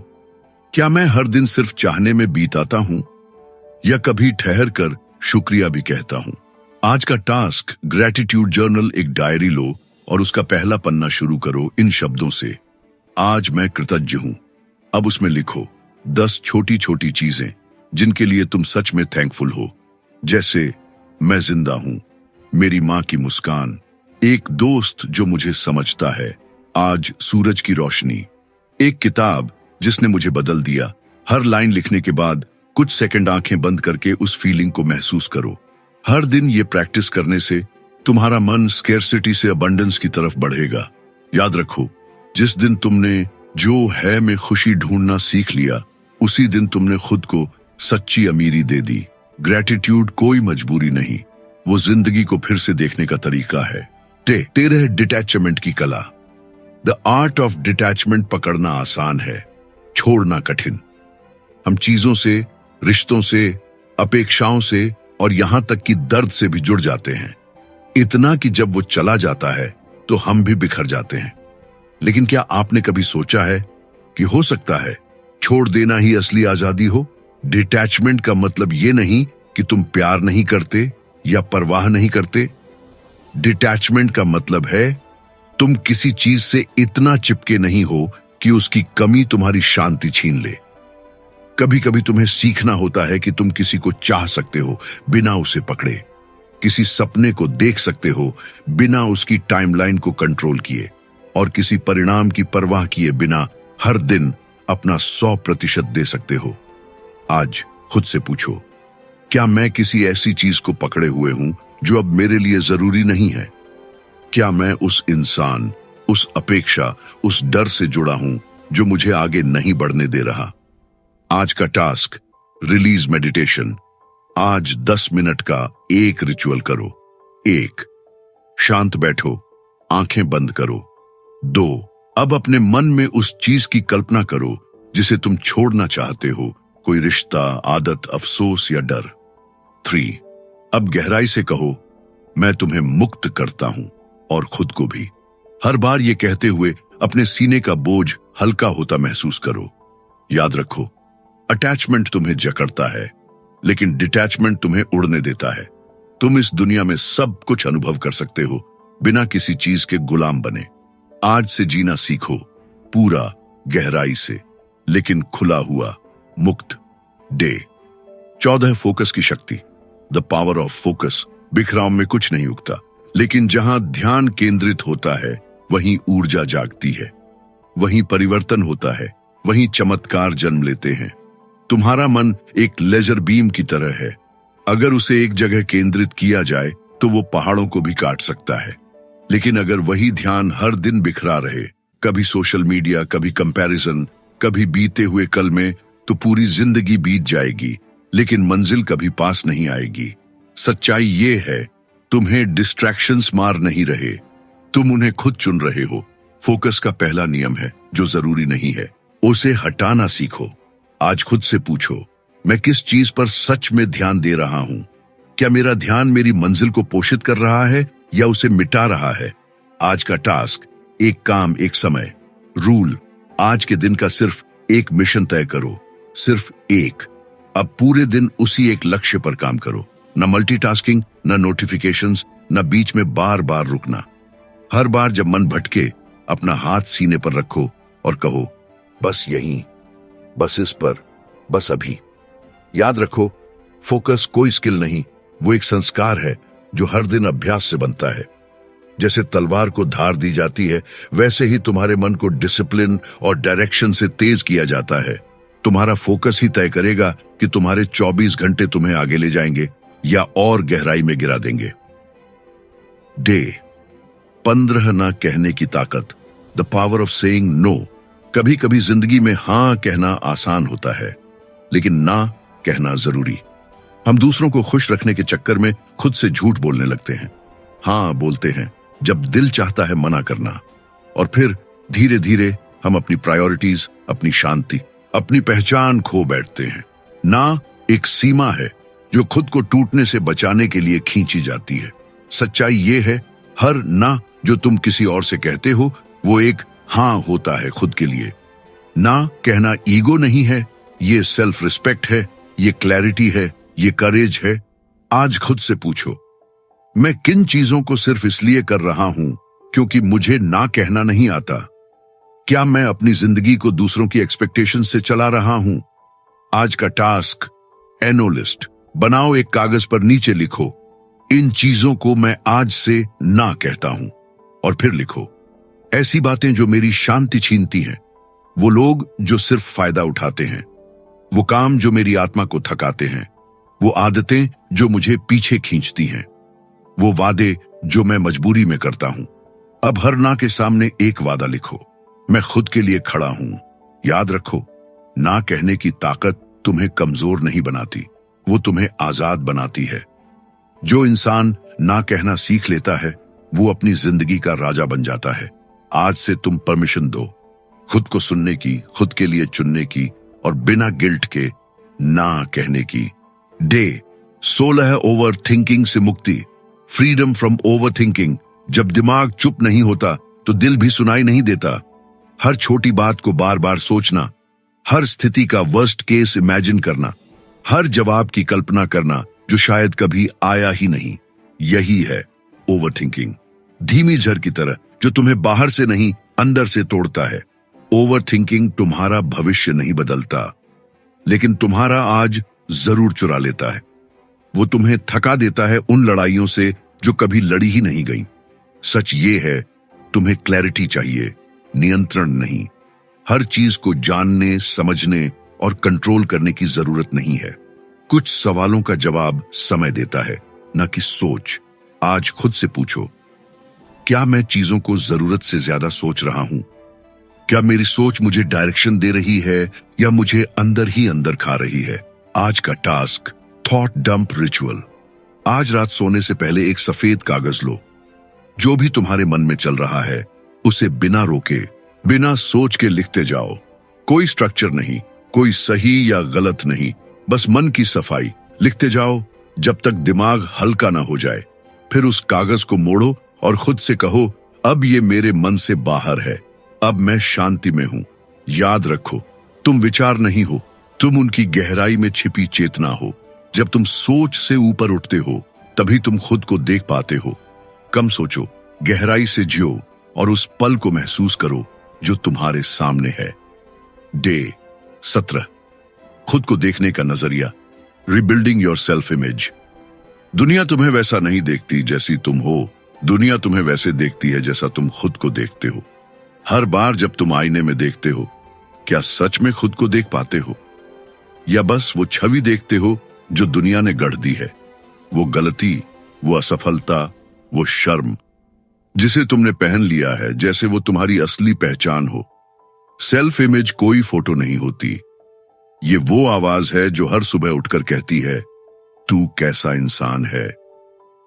क्या मैं हर दिन सिर्फ चाहने में बीताता हूं या कभी ठहर कर शुक्रिया भी कहता हूं? आज का टास्क, ग्रेटिट्यूड जर्नल। एक डायरी लो और उसका पहला पन्ना शुरू करो इन शब्दों से, आज मैं कृतज्ञ हूं। अब उसमें लिखो 10 छोटी छोटी चीजें जिनके लिए तुम सच में थैंकफुल हो। जैसे, मैं जिंदा हूं, मेरी मां की मुस्कान, एक दोस्त जो मुझे समझता है, आज सूरज की रोशनी, एक किताब जिसने मुझे बदल दिया। हर लाइन लिखने के बाद कुछ सेकंड आंखें बंद करके उस फीलिंग को महसूस करो। हर दिन ये प्रैक्टिस करने से तुम्हारा मन स्केर्सिटी से अबंडेंस की तरफ बढ़ेगा। याद रखो, जिस दिन तुमने जो है में खुशी ढूंढना सीख लिया, उसी दिन तुमने खुद को सच्ची अमीरी दे दी। ग्रेटिट्यूड कोई मजबूरी नहीं, वो जिंदगी को फिर से देखने का तरीका है। 13, डिटैचमेंट की कला। द आर्ट ऑफ डिटैचमेंट पकड़ना आसान है, छोड़ना कठिन। हम चीजों से, रिश्तों से, अपेक्षाओं से और यहां तक कि दर्द से भी जुड़ जाते हैं, इतना कि जब वो चला जाता है तो हम भी बिखर जाते हैं। लेकिन क्या आपने कभी सोचा है कि हो सकता है छोड़ देना ही असली आजादी हो? डिटैचमेंट का मतलब ये नहीं कि तुम प्यार नहीं करते या परवाह नहीं करते। डिटैचमेंट का मतलब है तुम किसी चीज से इतना चिपके नहीं हो कि उसकी कमी तुम्हारी शांति छीन ले। कभी कभी तुम्हें सीखना होता है कि तुम किसी को चाह सकते हो बिना उसे पकड़े, किसी सपने को देख सकते हो बिना उसकी टाइमलाइन को कंट्रोल किए, और किसी परिणाम की परवाह किए बिना हर दिन अपना 100% दे सकते हो। आज खुद से पूछो, क्या मैं किसी ऐसी चीज को पकड़े हुए हूं जो अब मेरे लिए जरूरी नहीं है? क्या मैं उस इंसान, उस अपेक्षा, उस डर से जुड़ा हूं जो मुझे आगे नहीं बढ़ने दे रहा? आज का टास्क, रिलीज मेडिटेशन। आज 10 मिनट का एक रिचुअल करो। 1, शांत बैठो, आंखें बंद करो। 2, अब अपने मन में उस चीज की कल्पना करो जिसे तुम छोड़ना चाहते हो, कोई रिश्ता, आदत, अफसोस या डर। 3, अब गहराई से कहो, मैं तुम्हें मुक्त करता हूं और खुद को भी। हर बार ये कहते हुए अपने सीने का बोझ हल्का होता महसूस करो। याद रखो, अटैचमेंट तुम्हें जकड़ता है, लेकिन डिटैचमेंट तुम्हें उड़ने देता है। तुम इस दुनिया में सब कुछ अनुभव कर सकते हो, बिना किसी चीज के गुलाम बने। आज से जीना सीखो, पूरा, गहराई से, लेकिन खुला हुआ, मुक्त। डे 14, फोकस की शक्ति। The power of focus. बिखराव में कुछ नहीं उगता, लेकिन जहां ध्यान केंद्रित होता है वहीं ऊर्जा जागती है, वहीं परिवर्तन होता है, वहीं चमत्कार जन्म लेते हैं। तुम्हारा मन एक लेजर बीम की तरह है। अगर उसे एक जगह केंद्रित किया जाए तो वो पहाड़ों को भी काट सकता है। लेकिन अगर वही ध्यान हर दिन बिखरा रहे, कभी सोशल मीडिया, कभी कंपैरिजन, कभी बीते हुए कल में, तो पूरी जिंदगी बीत जाएगी, लेकिन मंजिल कभी पास नहीं आएगी। सच्चाई ये है, तुम्हें डिस्ट्रैक्शंस मार नहीं रहे, तुम उन्हें खुद चुन रहे हो। फोकस का पहला नियम है, जो जरूरी नहीं है उसे हटाना सीखो। आज खुद से पूछो, मैं किस चीज पर सच में ध्यान दे रहा हूं? क्या मेरा ध्यान मेरी मंजिल को पोषित कर रहा है या उसे मिटा रहा है? आज का टास्क, एक काम एक समय। रूल, आज के दिन का सिर्फ एक मिशन तय करो, सिर्फ एक। अब पूरे दिन उसी एक लक्ष्य पर काम करो। न मल्टीटास्किंग, न नोटिफिकेशंस, न बीच में बार बार रुकना। हर बार जब मन भटके, अपना हाथ सीने पर रखो और कहो, बस यहीं, बस इस पर, बस अभी। याद रखो, फोकस कोई स्किल नहीं, वो एक संस्कार है जो हर दिन अभ्यास से बनता है। जैसे तलवार को धार दी जाती है, वैसे ही तुम्हारे मन को डिसिप्लिन और डायरेक्शन से तेज किया जाता है। तुम्हारा फोकस ही तय करेगा कि तुम्हारे 24 घंटे तुम्हें आगे ले जाएंगे या और गहराई में गिरा देंगे। डे 15, ना कहने की ताकत। The power of saying no. कभी कभी जिंदगी में हां कहना आसान होता है, लेकिन ना कहना जरूरी। हम दूसरों को खुश रखने के चक्कर में खुद से झूठ बोलने लगते हैं। हाँ बोलते हैं जब दिल चाहता है मना करना, और फिर धीरे धीरे हम अपनी प्रायोरिटीज, अपनी शांति, अपनी पहचान खो बैठते हैं। ना एक सीमा है जो खुद को टूटने से बचाने के लिए खींची जाती है। सच्चाई ये है, हर ना जो तुम किसी और से कहते हो वो एक हां होता है खुद के लिए। ना कहना ईगो नहीं है, ये सेल्फ रिस्पेक्ट है, ये क्लैरिटी है, ये करेज है। आज खुद से पूछो, मैं किन चीजों को सिर्फ इसलिए कर रहा हूं क्योंकि मुझे ना कहना नहीं आता? क्या मैं अपनी जिंदगी को दूसरों की एक्सपेक्टेशन से चला रहा हूं? आज का टास्क, एनो लिस्ट बनाओ। एक कागज पर नीचे लिखो, इन चीजों को मैं आज से ना कहता हूं। और फिर लिखो, ऐसी बातें जो मेरी शांति छीनती हैं, वो लोग जो सिर्फ फायदा उठाते हैं, वो काम जो मेरी आत्मा को थकाते हैं, वो आदतें जो मुझे पीछे खींचती हैं, वो वादे जो मैं मजबूरी में करता हूं। अब हर ना के सामने एक वादा लिखो, मैं खुद के लिए खड़ा हूं। याद रखो, ना कहने की ताकत तुम्हें कमजोर नहीं बनाती, वो तुम्हें आजाद बनाती है। जो इंसान ना कहना सीख लेता है, वो अपनी जिंदगी का राजा बन जाता है। आज से तुम परमिशन दो, खुद को सुनने की, खुद के लिए चुनने की, और बिना गिल्ट के ना कहने की। डे 16, ओवर थिंकिंग से मुक्ति। Freedom from over thinking. जब दिमाग चुप नहीं होता तो दिल भी सुनाई नहीं देता। हर छोटी बात को बार बार सोचना, हर स्थिति का वर्स्ट केस इमेजिन करना, हर जवाब की कल्पना करना जो शायद कभी आया ही नहीं, यही है ओवर थिंकिंग। धीमी झड़ की तरह जो तुम्हें बाहर से नहीं अंदर से तोड़ता है। ओवर थिंकिंग तुम्हारा भविष्य नहीं बदलता, लेकिन तुम्हारा आज जरूर चुरा लेता है। वो तुम्हें थका देता है उन लड़ाइयों से जो कभी लड़ी ही नहीं गई। सच ये है, तुम्हें क्लैरिटी चाहिए, नियंत्रण नहीं। हर चीज को जानने, समझने और कंट्रोल करने की जरूरत नहीं है। कुछ सवालों का जवाब समय देता है, न कि सोच। आज खुद से पूछो, क्या मैं चीजों को जरूरत से ज्यादा सोच रहा हूं? क्या मेरी सोच मुझे डायरेक्शन दे रही है या मुझे अंदर ही अंदर खा रही है? आज का टास्क, थॉट डंप रिचुअल। आज रात सोने से पहले एक सफेद कागज लो। जो भी तुम्हारे मन में चल रहा है उसे बिना रोके, बिना सोच के लिखते जाओ। कोई स्ट्रक्चर नहीं, कोई सही या गलत नहीं, बस मन की सफाई। लिखते जाओ जब तक दिमाग हल्का ना हो जाए। फिर उस कागज को मोड़ो और खुद से कहो, अब ये मेरे मन से बाहर है, अब मैं शांति में हूं। याद रखो, तुम विचार नहीं हो, तुम उनकी गहराई में छिपी चेतना हो। जब तुम सोच से ऊपर उठते हो तभी तुम खुद को देख पाते हो। कम सोचो, गहराई से जियो और उस पल को महसूस करो जो तुम्हारे सामने है। डे 17, खुद को देखने का नजरिया, रिबिल्डिंग योर सेल्फ इमेज। दुनिया तुम्हें वैसा नहीं देखती जैसी तुम हो, दुनिया तुम्हें वैसे देखती है जैसा तुम खुद को देखते हो। हर बार जब तुम आईने में देखते हो, क्या सच में खुद को देख पाते हो, या बस वो छवि देखते हो जो दुनिया ने गढ़ दी है? वो गलती, वो असफलता, वो शर्म जिसे तुमने पहन लिया है जैसे वो तुम्हारी असली पहचान हो। सेल्फ इमेज कोई फोटो नहीं होती, ये वो आवाज है जो हर सुबह उठकर कहती है तू कैसा इंसान है।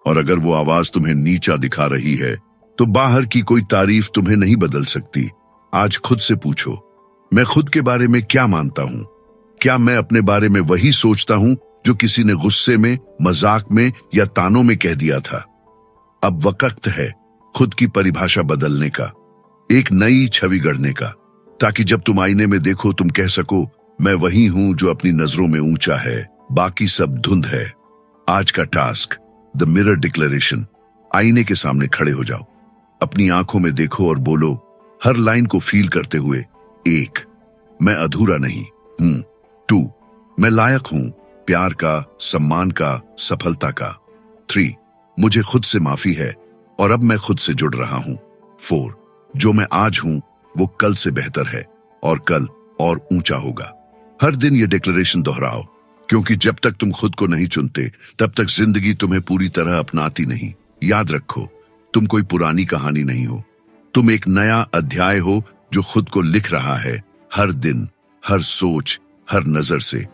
और अगर वो आवाज तुम्हें नीचा दिखा रही है तो बाहर की कोई तारीफ तुम्हें नहीं बदल सकती। आज खुद से पूछो, मैं खुद के बारे में क्या मानता हूं? क्या मैं अपने बारे में वही सोचता हूं जो किसी ने गुस्से में, मजाक में या तानों में कह दिया था? अब वक्त है खुद की परिभाषा बदलने का, एक नई छवि गढ़ने का, ताकि जब तुम आईने में देखो तुम कह सको मैं वही हूं जो अपनी नजरों में ऊंचा है, बाकी सब धुंध है। आज का टास्क, द मिरर डिक्लेरेशन। आईने के सामने खड़े हो जाओ, अपनी आंखों में देखो और बोलो हर लाइन को फील करते हुए, 1, मैं अधूरा नहीं हूं। 2, मैं लायक हूं प्यार का, सम्मान का, सफलता का। 3, मुझे खुद से माफी है और अब मैं खुद से जुड़ रहा हूं। 4, जो मैं आज हूं वो कल से बेहतर है और कल और ऊंचा होगा। हर दिन ये डिक्लेरेशन दोहराओ, क्योंकि जब तक तुम खुद को नहीं चुनते तब तक जिंदगी तुम्हें पूरी तरह अपनाती नहीं। याद रखो, तुम कोई पुरानी कहानी नहीं हो, तुम एक नया अध्याय हो जो खुद को लिख रहा है, हर दिन, हर सोच, हर नजर से।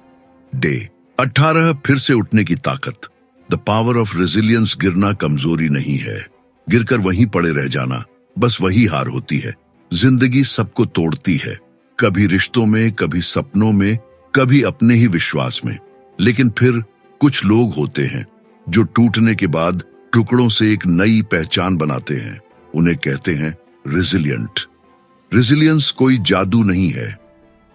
डे 18, फिर से उठने की ताकत, द पावर ऑफ रेजिलियंस। गिरना कमजोरी नहीं है, गिरकर वहीं पड़े रह जाना बस वही हार होती है। जिंदगी सबको तोड़ती है, कभी रिश्तों में, कभी सपनों में, कभी अपने ही विश्वास में। लेकिन फिर कुछ लोग होते हैं जो टूटने के बाद टुकड़ों से एक नई पहचान बनाते हैं, उन्हें कहते हैं रेजिलिएंट। रेजिलियंस कोई जादू नहीं है,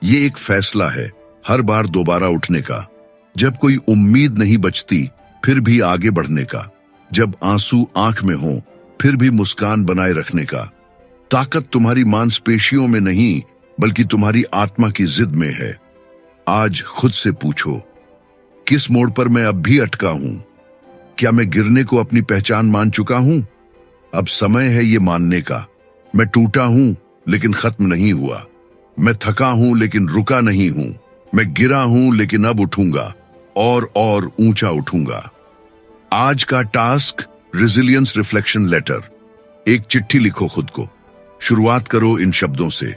ये एक फैसला है हर बार दोबारा उठने का। जब कोई उम्मीद नहीं बचती फिर भी आगे बढ़ने का, जब आंसू आंख में हो फिर भी मुस्कान बनाए रखने का। ताकत तुम्हारी मांसपेशियों में नहीं बल्कि तुम्हारी आत्मा की जिद में है। आज खुद से पूछो, किस मोड़ पर मैं अब भी अटका हूं? क्या मैं गिरने को अपनी पहचान मान चुका हूं? अब समय है ये मानने का, मैं टूटा हूं लेकिन खत्म नहीं हुआ, मैं थका हूं लेकिन रुका नहीं हूं, मैं गिरा हूं लेकिन अब उठूंगा और ऊंचा उठूंगा। आज का टास्क, रेजिलियंस रिफ्लेक्शन लेटर। एक चिट्ठी लिखो खुद को। शुरुआत करो इन शब्दों से,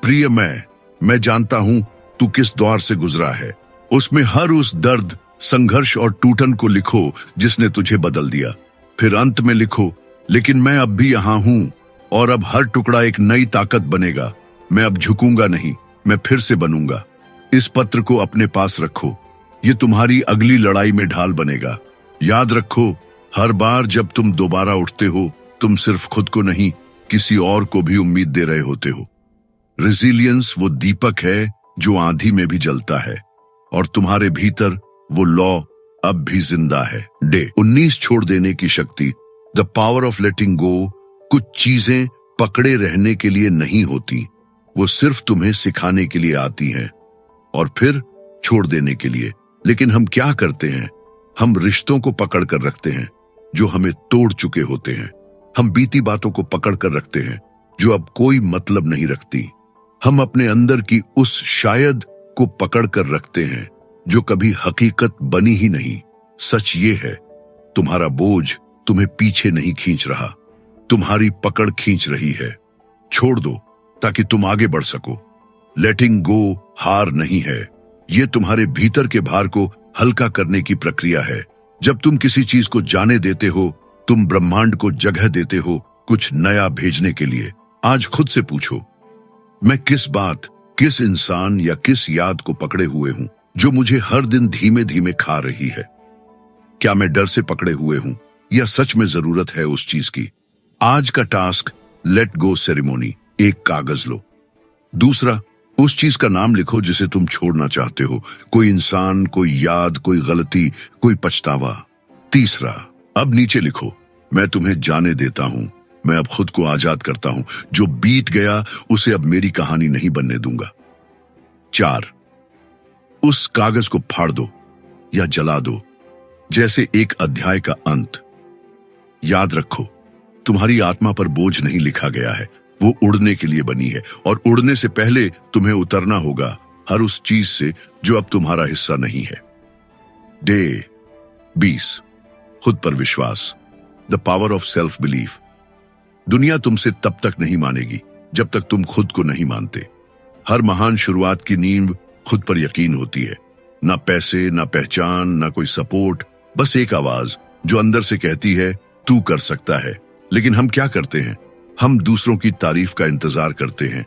प्रिय मैं जानता हूं तू किस दौर से गुजरा है। उसमें हर उस दर्द, संघर्ष और टूटन को लिखो जिसने तुझे बदल दिया। फिर अंत में लिखो, लेकिन मैं अब भी यहां हूं और अब हर टुकड़ा एक नई ताकत बनेगा। मैं अब झुकूंगा नहीं, मैं फिर से बनूंगा। इस पत्र को अपने पास रखो, ये तुम्हारी अगली लड़ाई में ढाल बनेगा। याद रखो, हर बार जब तुम दोबारा उठते हो तुम सिर्फ खुद को नहीं किसी और को भी उम्मीद दे रहे होते हो। रेजिलियंस वो दीपक है जो आंधी में भी जलता है और तुम्हारे भीतर वो लौ अब भी जिंदा है। डे 19, छोड़ देने की शक्ति, द पावर ऑफ लेटिंग गो। कुछ चीजें पकड़े रहने के लिए नहीं होती, वो सिर्फ तुम्हें सिखाने के लिए आती हैं और फिर छोड़ देने के लिए। लेकिन हम क्या करते हैं? हम रिश्तों को पकड़ कर रखते हैं जो हमें तोड़ चुके होते हैं। हम बीती बातों को पकड़ कर रखते हैं जो अब कोई मतलब नहीं रखती। हम अपने अंदर की उस शायद को पकड़ कर रखते हैं जो कभी हकीकत बनी ही नहीं। सच ये है, तुम्हारा बोझ तुम्हें पीछे नहीं खींच रहा, तुम्हारी पकड़ खींच रही है। छोड़ दो ताकि तुम आगे बढ़ सको। लेटिंग गो हार नहीं है, ये तुम्हारे भीतर के भार को हल्का करने की प्रक्रिया है। जब तुम किसी चीज को जाने देते हो तुम ब्रह्मांड को जगह देते हो कुछ नया भेजने के लिए। आज खुद से पूछो, मैं किस बात, किस इंसान या किस याद को पकड़े हुए हूं जो मुझे हर दिन धीमे धीमे खा रही है? क्या मैं डर से पकड़े हुए हूं या सच में जरूरत है उस चीज की? आज का टास्क, लेट गो सेरेमोनी। एक कागज लो। दूसरा, उस चीज का नाम लिखो जिसे तुम छोड़ना चाहते हो। कोई इंसान, कोई याद, कोई गलती, कोई पछतावा। तीसरा, अब नीचे लिखो, मैं तुम्हें जाने देता हूं, मैं अब खुद को आजाद करता हूं, जो बीत गया उसे अब मेरी कहानी नहीं बनने दूंगा। 4, उस कागज को फाड़ दो या जला दो, जैसे एक अध्याय का अंत। याद रखो, तुम्हारी आत्मा पर बोझ नहीं लिखा गया है, वो उड़ने के लिए बनी है, और उड़ने से पहले तुम्हें उतरना होगा हर उस चीज से जो अब तुम्हारा हिस्सा नहीं है। डे 20, खुद पर विश्वास, the power of self belief. दुनिया तुमसे तब तक नहीं मानेगी जब तक तुम खुद को नहीं मानते। हर महान शुरुआत की नींव खुद पर यकीन होती है। ना पैसे, ना पहचान, ना कोई सपोर्ट, बस एक आवाज जो अंदर से कहती है तू कर सकता है। लेकिन हम क्या करते हैं? हम दूसरों की तारीफ का इंतजार करते हैं,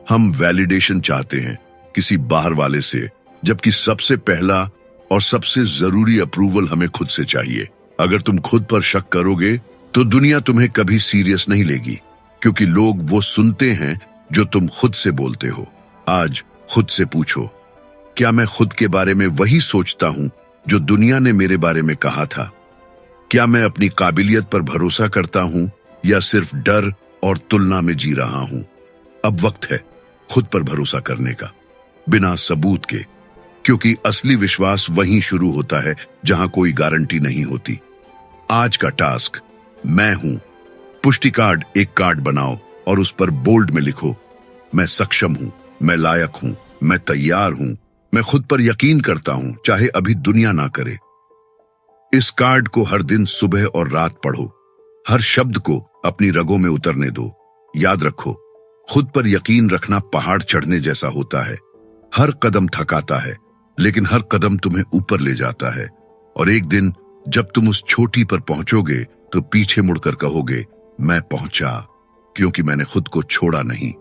हम वैलिडेशन चाहते हैं किसी बाहर वाले से, जबकि सबसे पहला और सबसे जरूरी अप्रूवल हमें खुद से चाहिए। अगर तुम खुद पर शक करोगे तो दुनिया तुम्हें कभी सीरियस नहीं लेगी, क्योंकि लोग वो सुनते हैं जो तुम खुद से बोलते हो। आज खुद से पूछो, क्या मैं खुद के बारे में वही सोचता हूं जो दुनिया ने मेरे बारे में कहा था? क्या मैं अपनी काबिलियत पर भरोसा करता हूं या सिर्फ डर और तुलना में जी रहा हूं? अब वक्त है खुद पर भरोसा करने का, बिना सबूत के, क्योंकि असली विश्वास वहीं शुरू होता है जहां कोई गारंटी नहीं होती। आज का टास्क, मैं हूं। पुष्टि कार्ड, एक कार्ड बनाओ और उस पर बोल्ड में लिखो, मैं सक्षम हूं, मैं लायक हूं, मैं तैयार हूं, मैं खुद पर यकीन करता हूं, चाहे अभी दुनिया ना करे। इस कार्ड को हर दिन सुबह और रात पढ़ो, हर शब्द को अपनी रगों में उतरने दो। याद रखो, खुद पर यकीन रखना पहाड़ चढ़ने जैसा होता है। हर कदम थकाता है, लेकिन हर कदम तुम्हें ऊपर ले जाता है। और एक दिन जब तुम उस चोटी पर पहुंचोगे तो पीछे मुड़कर कहोगे, मैं पहुंचा क्योंकि मैंने खुद को छोड़ा नहीं।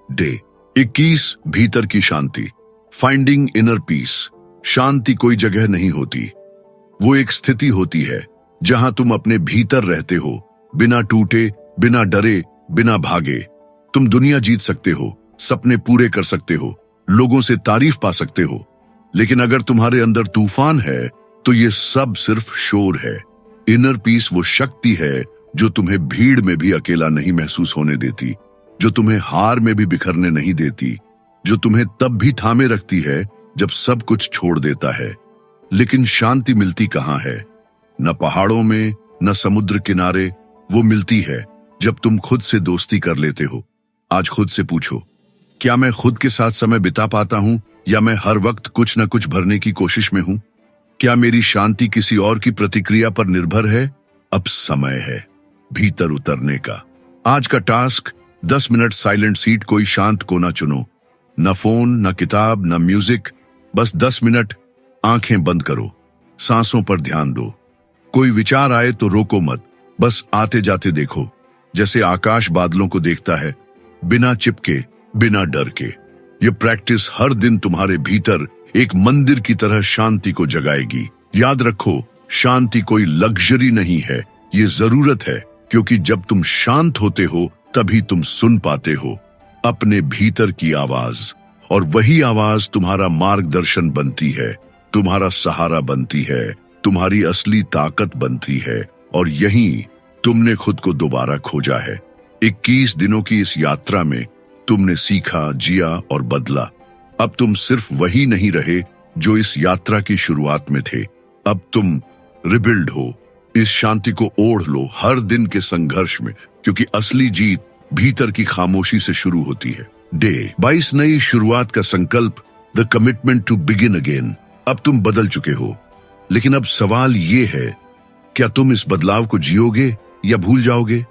डे 21, भीतर की शांति, फाइंडिंग इनर पीस। शांति कोई जगह नहीं होती, वो एक स्थिति होती है जहां तुम अपने भीतर रहते हो, बिना टूटे, बिना डरे, बिना भागे। तुम दुनिया जीत सकते हो, सपने पूरे कर सकते हो, लोगों से तारीफ पा सकते हो, लेकिन अगर तुम्हारे अंदर तूफान है तो ये सब सिर्फ शोर है। इनर पीस वो शक्ति है जो तुम्हें भीड़ में भी अकेला नहीं महसूस होने देती, जो तुम्हें हार में भी बिखरने नहीं देती, जो तुम्हें तब भी थामे रखती है जब सब कुछ छोड़ देता है। लेकिन शांति मिलती कहाँ है? न पहाड़ों में, न समुद्र किनारे। वो मिलती है जब तुम खुद से दोस्ती कर लेते हो। आज खुद से पूछो, क्या मैं खुद के साथ समय बिता पाता हूं या मैं हर वक्त कुछ न कुछ भरने की कोशिश में हूं? क्या मेरी शांति किसी और की प्रतिक्रिया पर निर्भर है? अब समय है भीतर उतरने का। आज का टास्क, 10 मिनट साइलेंट सीट, कोई शांत कोना चुनो। न फोन, न किताब, न म्यूजिक, बस 10 मिनट आंखें बंद करो, सांसों पर ध्यान दो। कोई विचार आए तो रोको मत, बस आते जाते देखो, जैसे आकाश बादलों को देखता है, बिना चिपके, बिना डर के। ये प्रैक्टिस हर दिन तुम्हारे भीतर एक मंदिर की तरह शांति को जगाएगी। याद रखो, शांति कोई लग्जरी नहीं है, ये जरूरत है, क्योंकि जब तुम शांत होते हो तभी तुम सुन पाते हो अपने भीतर की आवाज, और वही आवाज तुम्हारा मार्गदर्शन बनती है, तुम्हारा सहारा बनती है, तुम्हारी असली ताकत बनती है। और यहीं तुमने खुद को दोबारा खोजा है। 21 दिनों की इस यात्रा में तुमने सीखा, जिया और बदला। अब तुम सिर्फ वही नहीं रहे जो इस यात्रा की शुरुआत में थे, अब तुम रिबिल्ड हो। इस शांति को ओढ़ लो हर दिन के संघर्ष में, क्योंकि असली जीत भीतर की खामोशी से शुरू होती है। डे 22, नई शुरुआत का संकल्प, the commitment to begin again. अब तुम बदल चुके हो, लेकिन अब सवाल ये है, क्या तुम इस बदलाव को जियोगे या भूल जाओगे?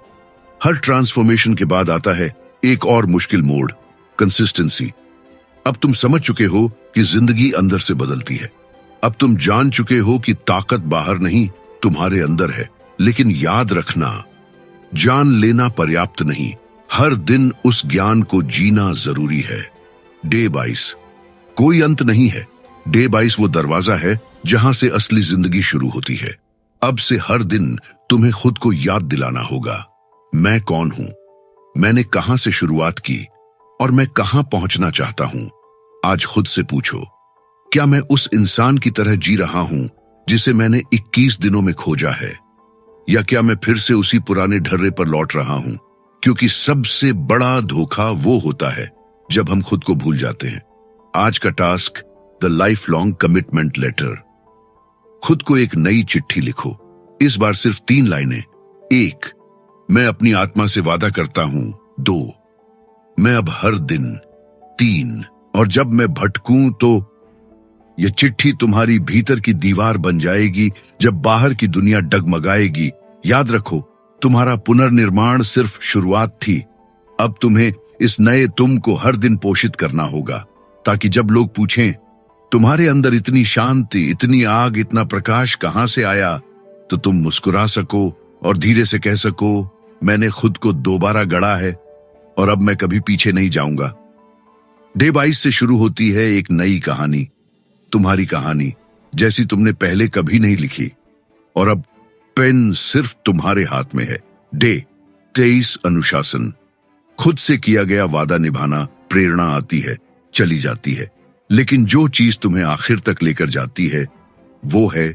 हर ट्रांसफॉर्मेशन के बाद आता है एक और मुश्किल मोड़, कंसिस्टेंसी। अब तुम समझ चुके हो कि जिंदगी अंदर से बदलती है। अब तुम जान चुके हो कि ताकत बाहर नहीं, तुम्हारे अंदर है। लेकिन याद रखना, जान लेना पर्याप्त नहीं, हर दिन उस ज्ञान को जीना जरूरी है। डे 22, कोई अंत नहीं है। डे 22 वो दरवाजा है जहां से असली जिंदगी शुरू होती है। अब से हर दिन तुम्हें खुद को याद दिलाना होगा, मैं कौन हूं, मैंने कहां से शुरुआत की और मैं कहां पहुंचना चाहता हूं। आज खुद से पूछो, क्या मैं उस इंसान की तरह जी रहा हूं जिसे मैंने 21 दिनों में खोजा है, या क्या मैं फिर से उसी पुराने ढर्रे पर लौट रहा हूं। क्योंकि सबसे बड़ा धोखा वो होता है जब हम खुद को भूल जाते हैं। आज का task, the lifelong commitment letter. खुद को एक नई चिट्ठी लिखो। इस बार सिर्फ 3 लाइनें। 1, मैं अपनी आत्मा से वादा करता हूं। 2, मैं अब हर दिन। 3, और जब मैं भटकूं तो। यह चिट्ठी तुम्हारी भीतर की दीवार बन जाएगी जब बाहर की दुनिया डगमगाएगी। याद रखो, तुम्हारा पुनर्निर्माण सिर्फ शुरुआत थी। अब तुम्हें इस नए तुम को हर दिन पोषित करना होगा, ताकि जब लोग पूछें तुम्हारे अंदर इतनी शांति, इतनी आग, इतना प्रकाश कहां से आया, तो तुम मुस्कुरा सको और धीरे से कह सको, मैंने खुद को दोबारा गढ़ा है और अब मैं कभी पीछे नहीं जाऊंगा। डे 22 से शुरू होती है एक नई कहानी, तुम्हारी कहानी, जैसी तुमने पहले कभी नहीं लिखी। और अब पेन सिर्फ तुम्हारे हाथ में है। डे 23, अनुशासन। खुद से किया गया वादा निभाना। प्रेरणा आती है, चली जाती है, लेकिन जो चीज तुम्हें आखिर तक लेकर जाती है वो है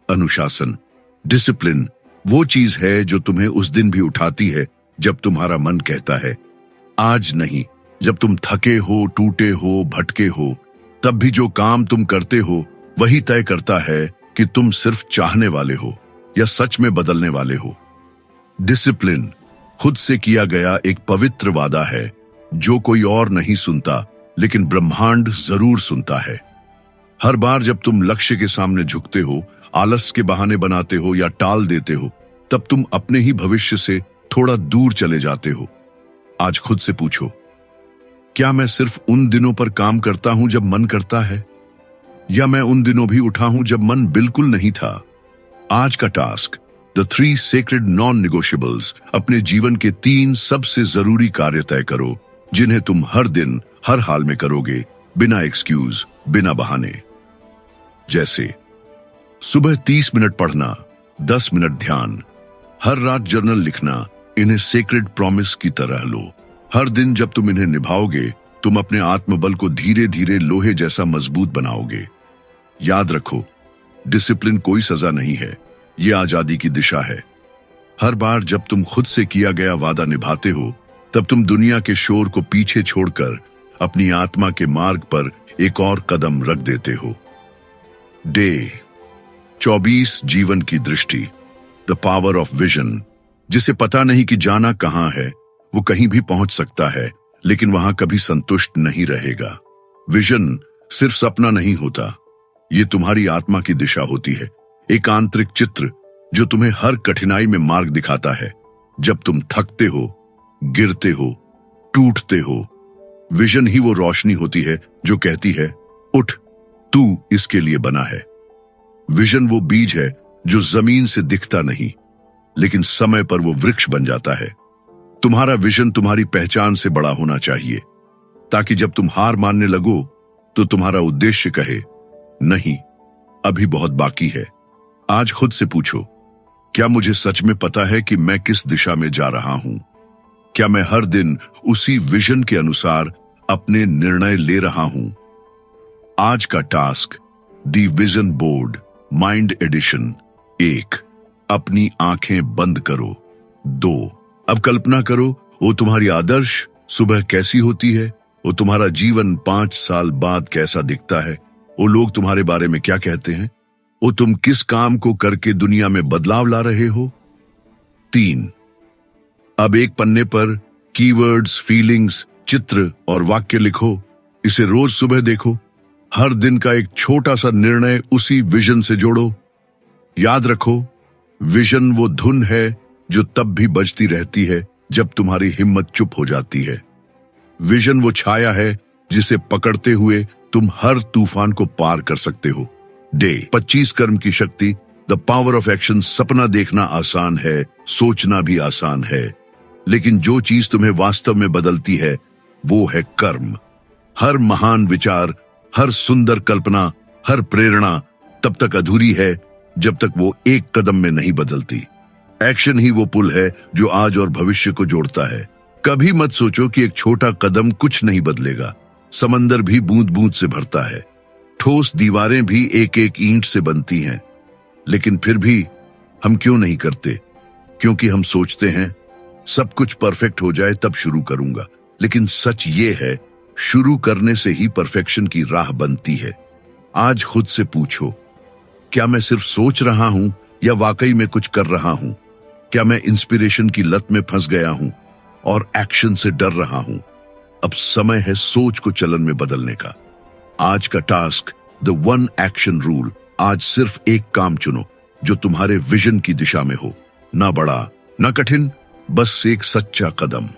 अनुशासन। डिसिप्लिन वो चीज है जो तुम्हें उस दिन भी उठाती है जब तुम्हारा मन कहता है आज नहीं। जब तुम थके हो, टूटे हो, भटके हो, तब भी जो काम तुम करते हो वही तय करता है कि तुम सिर्फ चाहने वाले हो या सच में बदलने वाले हो। डिसिप्लिन खुद से किया गया एक पवित्र वादा है जो कोई और नहीं सुनता, लेकिन ब्रह्मांड जरूर सुनता है। हर बार जब तुम लक्ष्य के सामने झुकते हो, आलस के बहाने बनाते हो या टाल देते हो, तब तुम अपने ही भविष्य से थोड़ा दूर चले जाते हो। आज खुद से पूछो, क्या मैं सिर्फ उन दिनों पर काम करता हूं जब मन करता है, या मैं उन दिनों भी उठा हूं जब मन बिल्कुल नहीं था। आज का टास्क, द 3 सेक्रेड नॉन निगोशिएबल्स। अपने जीवन के 3 सबसे जरूरी कार्य तय करो जिन्हें तुम हर दिन, हर हाल में करोगे, बिना एक्सक्यूज, बिना बहाने। जैसे सुबह 30 मिनट पढ़ना, 10 मिनट ध्यान, हर रात जर्नल लिखना। इन्हें सेक्रेड प्रॉमिस की तरह लो। हर दिन जब तुम इन्हें निभाओगे, तुम अपने आत्मबल को धीरे धीरे लोहे जैसा मजबूत बनाओगे। याद रखो, डिसिप्लिन कोई सजा नहीं है, ये आजादी की दिशा है। हर बार जब तुम खुद से किया गया वादा निभाते हो, तब तुम दुनिया के शोर को पीछे छोड़कर अपनी आत्मा के मार्ग पर एक और कदम रख देते हो। डे 24, जीवन की दृष्टि, द पावर ऑफ विजन। जिसे पता नहीं कि जाना कहां है, वो कहीं भी पहुंच सकता है, लेकिन वहां कभी संतुष्ट नहीं रहेगा। विजन सिर्फ सपना नहीं होता, ये तुम्हारी आत्मा की दिशा होती है, एक आंतरिक चित्र जो तुम्हें हर कठिनाई में मार्ग दिखाता है। जब तुम थकते हो, गिरते हो, टूटते हो, विजन ही वो रोशनी होती है जो कहती है उठ, तू इसके लिए बना है। विजन वो बीज है जो जमीन से दिखता नहीं, लेकिन समय पर वो वृक्ष बन जाता है। तुम्हारा विजन तुम्हारी पहचान से बड़ा होना चाहिए, ताकि जब तुम हार मानने लगो तो तुम्हारा उद्देश्य कहे नहीं, अभी बहुत बाकी है। आज खुद से पूछो, क्या मुझे सच में पता है कि मैं किस दिशा में जा रहा हूं? क्या मैं हर दिन उसी विजन के अनुसार अपने निर्णय ले रहा हूं? आज का टास्क, दी विजन बोर्ड माइंड एडिशन। 1, अपनी आंखें बंद करो। 2, अब कल्पना करो वो तुम्हारी आदर्श सुबह कैसी होती है, वो तुम्हारा जीवन 5 साल बाद कैसा दिखता है, वो लोग तुम्हारे बारे में क्या कहते हैं, वो तुम किस काम को करके दुनिया में बदलाव ला रहे हो। 3, अब एक पन्ने पर कीवर्ड्स, फीलिंग्स, चित्र और वाक्य लिखो। इसे रोज सुबह देखो। हर दिन का एक छोटा सा निर्णय उसी विजन से जोड़ो। याद रखो, विजन वो धुन है जो तब भी बजती रहती है जब तुम्हारी हिम्मत चुप हो जाती है। विजन वो छाया है जिसे पकड़ते हुए तुम हर तूफान को पार कर सकते हो। डे 25, कर्म की शक्ति, द पावर ऑफ एक्शन। सपना देखना आसान है, सोचना भी आसान है, लेकिन जो चीज तुम्हें वास्तव में बदलती है वो है कर्म। हर महान विचार, हर सुंदर कल्पना, हर प्रेरणा तब तक अधूरी है जब तक वो एक कदम में नहीं बदलती। एक्शन ही वो पुल है जो आज और भविष्य को जोड़ता है। कभी मत सोचो कि एक छोटा कदम कुछ नहीं बदलेगा। समंदर भी बूंद बूंद से भरता है, ठोस दीवारें भी एक एक ईंट से बनती हैं। लेकिन फिर भी हम क्यों नहीं करते? क्योंकि हम सोचते हैं सब कुछ परफेक्ट हो जाए तब शुरू करूंगा। लेकिन सच ये है, शुरू करने से ही परफेक्शन की राह बनती है। आज खुद से पूछो, क्या मैं सिर्फ सोच रहा हूं या वाकई में कुछ कर रहा हूं? क्या मैं इंस्पिरेशन की लत में फंस गया हूं और एक्शन से डर रहा हूं? अब समय है सोच को चलन में बदलने का। आज का task, the one action rule. आज सिर्फ एक काम चुनो जो तुम्हारे विजन की दिशा में हो। ना बड़ा ना कठिन, बस एक सच्चा कदम।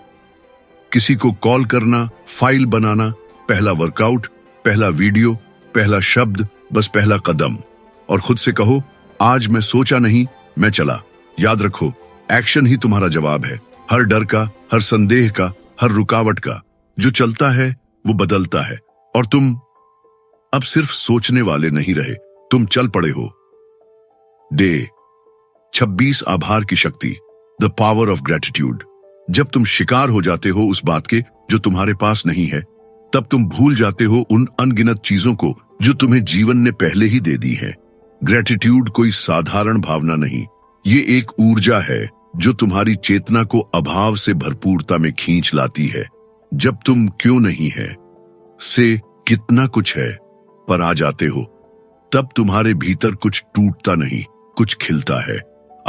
किसी को कॉल करना, फाइल बनाना, पहला वर्कआउट, पहला वीडियो, पहला शब्द, बस पहला कदम। और खुद से कहो, आज मैं सोचा नहीं, मैं चला। याद रखो, एक्शन ही तुम्हारा जवाब है। हर डर का, हर संदेह का, हर रुकावट का। जो चलता है वो बदलता है। और तुम अब सिर्फ सोचने वाले नहीं रहे, तुम चल पड़े हो। डे 26, आभार की शक्ति, द पावर ऑफ ग्रेटिट्यूड। जब तुम शिकार हो जाते हो उस बात के जो तुम्हारे पास नहीं है, तब तुम भूल जाते हो उन अनगिनत चीजों को जो तुम्हें जीवन ने पहले ही दे दी है। ग्रेटिट्यूड कोई साधारण भावना नहीं, ये एक ऊर्जा है जो तुम्हारी चेतना को अभाव से भरपूरता में खींच लाती है। जब तुम क्यों नहीं है से कितना कुछ है पर आ जाते हो, तब तुम्हारे भीतर कुछ टूटता नहीं, कुछ खिलता है।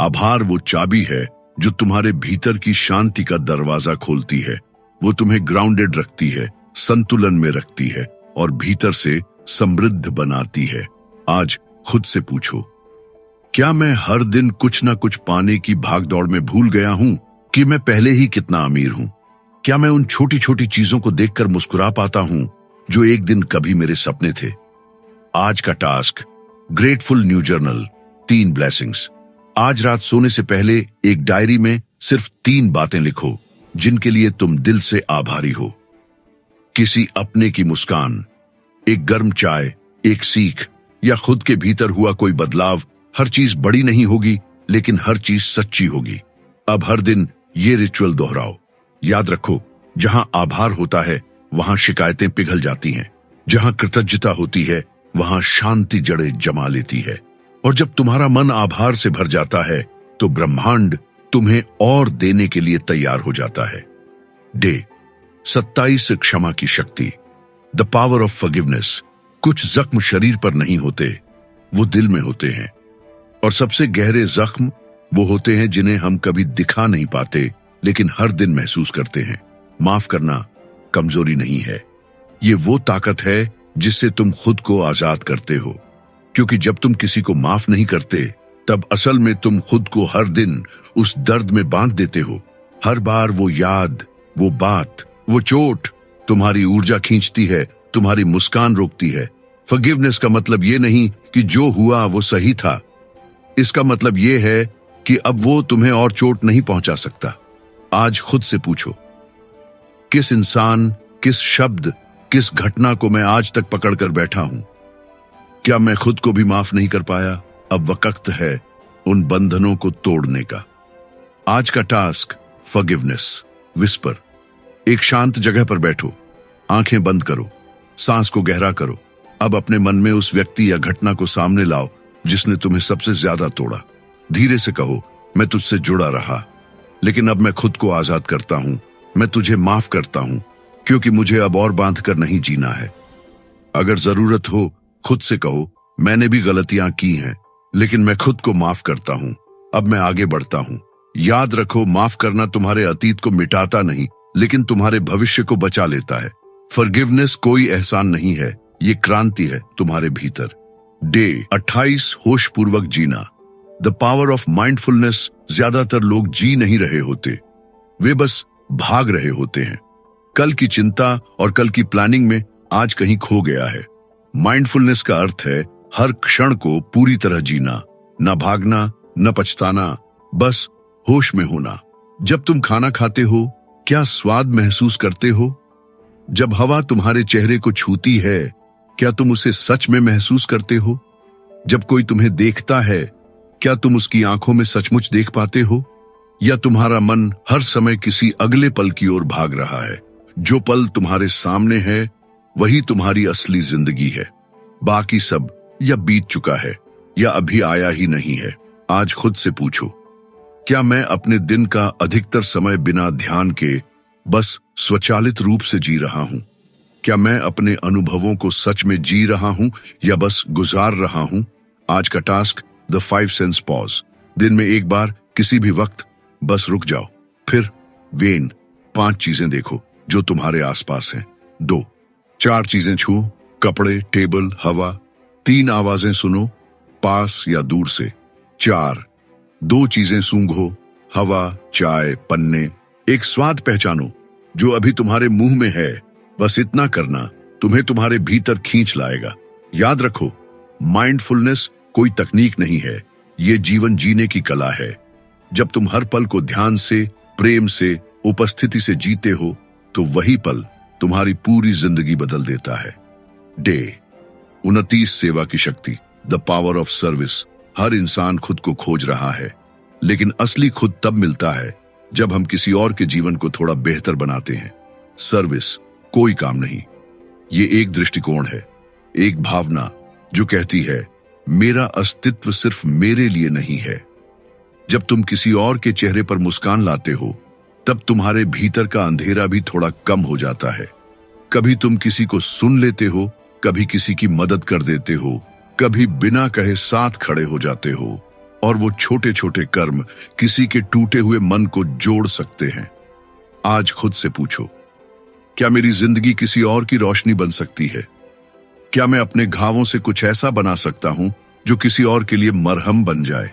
आभार वो चाबी है जो तुम्हारे भीतर की शांति का दरवाजा खोलती है। वो तुम्हें ग्राउंडेड रखती है, संतुलन में रखती है और भीतर से समृद्ध बनाती है। आज खुद से पूछो, क्या मैं हर दिन कुछ ना कुछ पाने की भागदौड़ में भूल गया हूं कि मैं पहले ही कितना अमीर हूं? क्या मैं उन छोटी छोटी चीजों को देखकर मुस्कुरा पाता हूं जो एक दिन कभी मेरे सपने थे? आज का task, grateful new journal, 3 blessings. आज रात सोने से पहले एक डायरी में सिर्फ 3 बातें लिखो जिनके लिए तुम दिल से आभारी हो। किसी अपने की मुस्कान, एक गर्म चाय, एक सीख या खुद के भीतर हुआ कोई बदलाव। हर चीज बड़ी नहीं होगी, लेकिन हर चीज सच्ची होगी। अब हर दिन ये रिचुअल दोहराओ। याद रखो, जहां आभार होता है वहां शिकायतें पिघल जाती हैं। जहां कृतज्ञता होती है वहां शांति जड़ें जमा लेती है। और जब तुम्हारा मन आभार से भर जाता है तो ब्रह्मांड तुम्हें और देने के लिए तैयार हो जाता है। डे 27, क्षमा की शक्ति, द पावर ऑफ फॉरगिवनेस। कुछ जख्म शरीर पर नहीं होते, वो दिल में होते हैं। और सबसे गहरे जख्म वो होते हैं जिन्हें हम कभी दिखा नहीं पाते, लेकिन हर दिन महसूस करते हैं। माफ करना कमजोरी नहीं है, ये वो ताकत है जिससे तुम खुद को आजाद करते हो। क्योंकि जब तुम किसी को माफ नहीं करते, तब असल में तुम खुद को हर दिन उस दर्द में बांध देते हो। हर बार वो याद, वो बात, वो चोट तुम्हारी ऊर्जा खींचती है, तुम्हारी मुस्कान रोकती है। फॉरगिवनेस का मतलब ये नहीं कि जो हुआ वो सही था। इसका मतलब ये है कि अब वो तुम्हें और चोट नहीं पहुंचा सकता। आज खुद से पूछो, किस इंसान, किस शब्द, किस घटना को मैं आज तक पकड़ कर बैठा हूं? क्या मैं खुद को भी माफ नहीं कर पाया? अब वक्त है उन बंधनों को तोड़ने का। आज का टास्क, फॉरगिवनेस विस्पर। एक शांत जगह पर बैठो, आंखें बंद करो, सांस को गहरा करो। अब अपने मन में उस व्यक्ति या घटना को सामने लाओ जिसने तुम्हें सबसे ज्यादा तोड़ा। धीरे से कहो, मैं तुझसे जुड़ा रहा, लेकिन अब मैं खुद को आजाद करता हूं। मैं तुझे माफ करता हूं, क्योंकि मुझे अब और बांध कर नहीं जीना है। अगर जरूरत हो, खुद से कहो, मैंने भी गलतियां की हैं, लेकिन मैं खुद को माफ करता हूं। अब मैं आगे बढ़ता हूं। याद रखो, माफ करना तुम्हारे अतीत को मिटाता नहीं, लेकिन तुम्हारे भविष्य को बचा लेता है। फॉरगिवनेस कोई एहसान नहीं है, ये क्रांति है तुम्हारे भीतर। डे 28, होशपूर्वक जीना, द पावर ऑफ माइंडफुलनेस। ज्यादातर लोग जी नहीं रहे होते, वे बस भाग रहे होते हैं। कल की चिंता और कल की प्लानिंग में आज कहीं खो गया है। माइंडफुलनेस का अर्थ है हर क्षण को पूरी तरह जीना, न भागना, न पछताना, बस होश में होना। जब तुम खाना खाते हो, क्या स्वाद महसूस करते हो? जब हवा तुम्हारे चेहरे को छूती है, क्या तुम उसे सच में महसूस करते हो? जब कोई तुम्हें देखता है, क्या तुम उसकी आंखों में सचमुच देख पाते हो? या तुम्हारा मन हर समय किसी अगले पल की ओर भाग रहा है? जो पल तुम्हारे सामने है वही तुम्हारी असली जिंदगी है। बाकी सब या बीत चुका है या अभी आया ही नहीं है। आज खुद से पूछो, क्या मैं अपने दिन का अधिकतर समय बिना ध्यान के बस स्वचालित रूप से जी रहा हूं? क्या मैं अपने अनुभवों को सच में जी रहा हूं या बस गुजार रहा हूं? आज का टास्क, द 5 सेंस पॉज। दिन में एक बार किसी भी वक्त बस रुक जाओ, फिर वेन 5 चीजें देखो जो तुम्हारे आसपास हैं। 2, 4 चीजें छुओ, कपड़े, टेबल, हवा। 3 आवाजें सुनो, पास या दूर से। 4, 2 चीजें सूंघो, हवा, चाय, पन्ने। 1 स्वाद पहचानो जो अभी तुम्हारे मुंह में है। बस इतना करना तुम्हें तुम्हारे भीतर खींच लाएगा। याद रखो, माइंडफुलनेस कोई तकनीक नहीं है, ये जीवन जीने की कला है। जब तुम हर पल को ध्यान से, प्रेम से, उपस्थिति से जीते हो तो वही पल तुम्हारी पूरी जिंदगी बदल देता है। डे 29, सेवा की शक्ति, द पावर ऑफ सर्विस। हर इंसान खुद को खोज रहा है, लेकिन असली खुद तब मिलता है जब हम किसी और के जीवन को थोड़ा बेहतर बनाते हैं। सर्विस कोई काम नहीं, ये एक दृष्टिकोण है, एक भावना जो कहती है मेरा अस्तित्व सिर्फ मेरे लिए नहीं है। जब तुम किसी और के चेहरे पर मुस्कान लाते हो तब तुम्हारे भीतर का अंधेरा भी थोड़ा कम हो जाता है। कभी तुम किसी को सुन लेते हो, कभी किसी की मदद कर देते हो, कभी बिना कहे साथ खड़े हो जाते हो, और वो छोटे छोटे कर्म किसी के टूटे हुए मन को जोड़ सकते हैं। आज खुद से पूछो, क्या मेरी जिंदगी किसी और की रोशनी बन सकती है? क्या मैं अपने घावों से कुछ ऐसा बना सकता हूं जो किसी और के लिए मरहम बन जाए?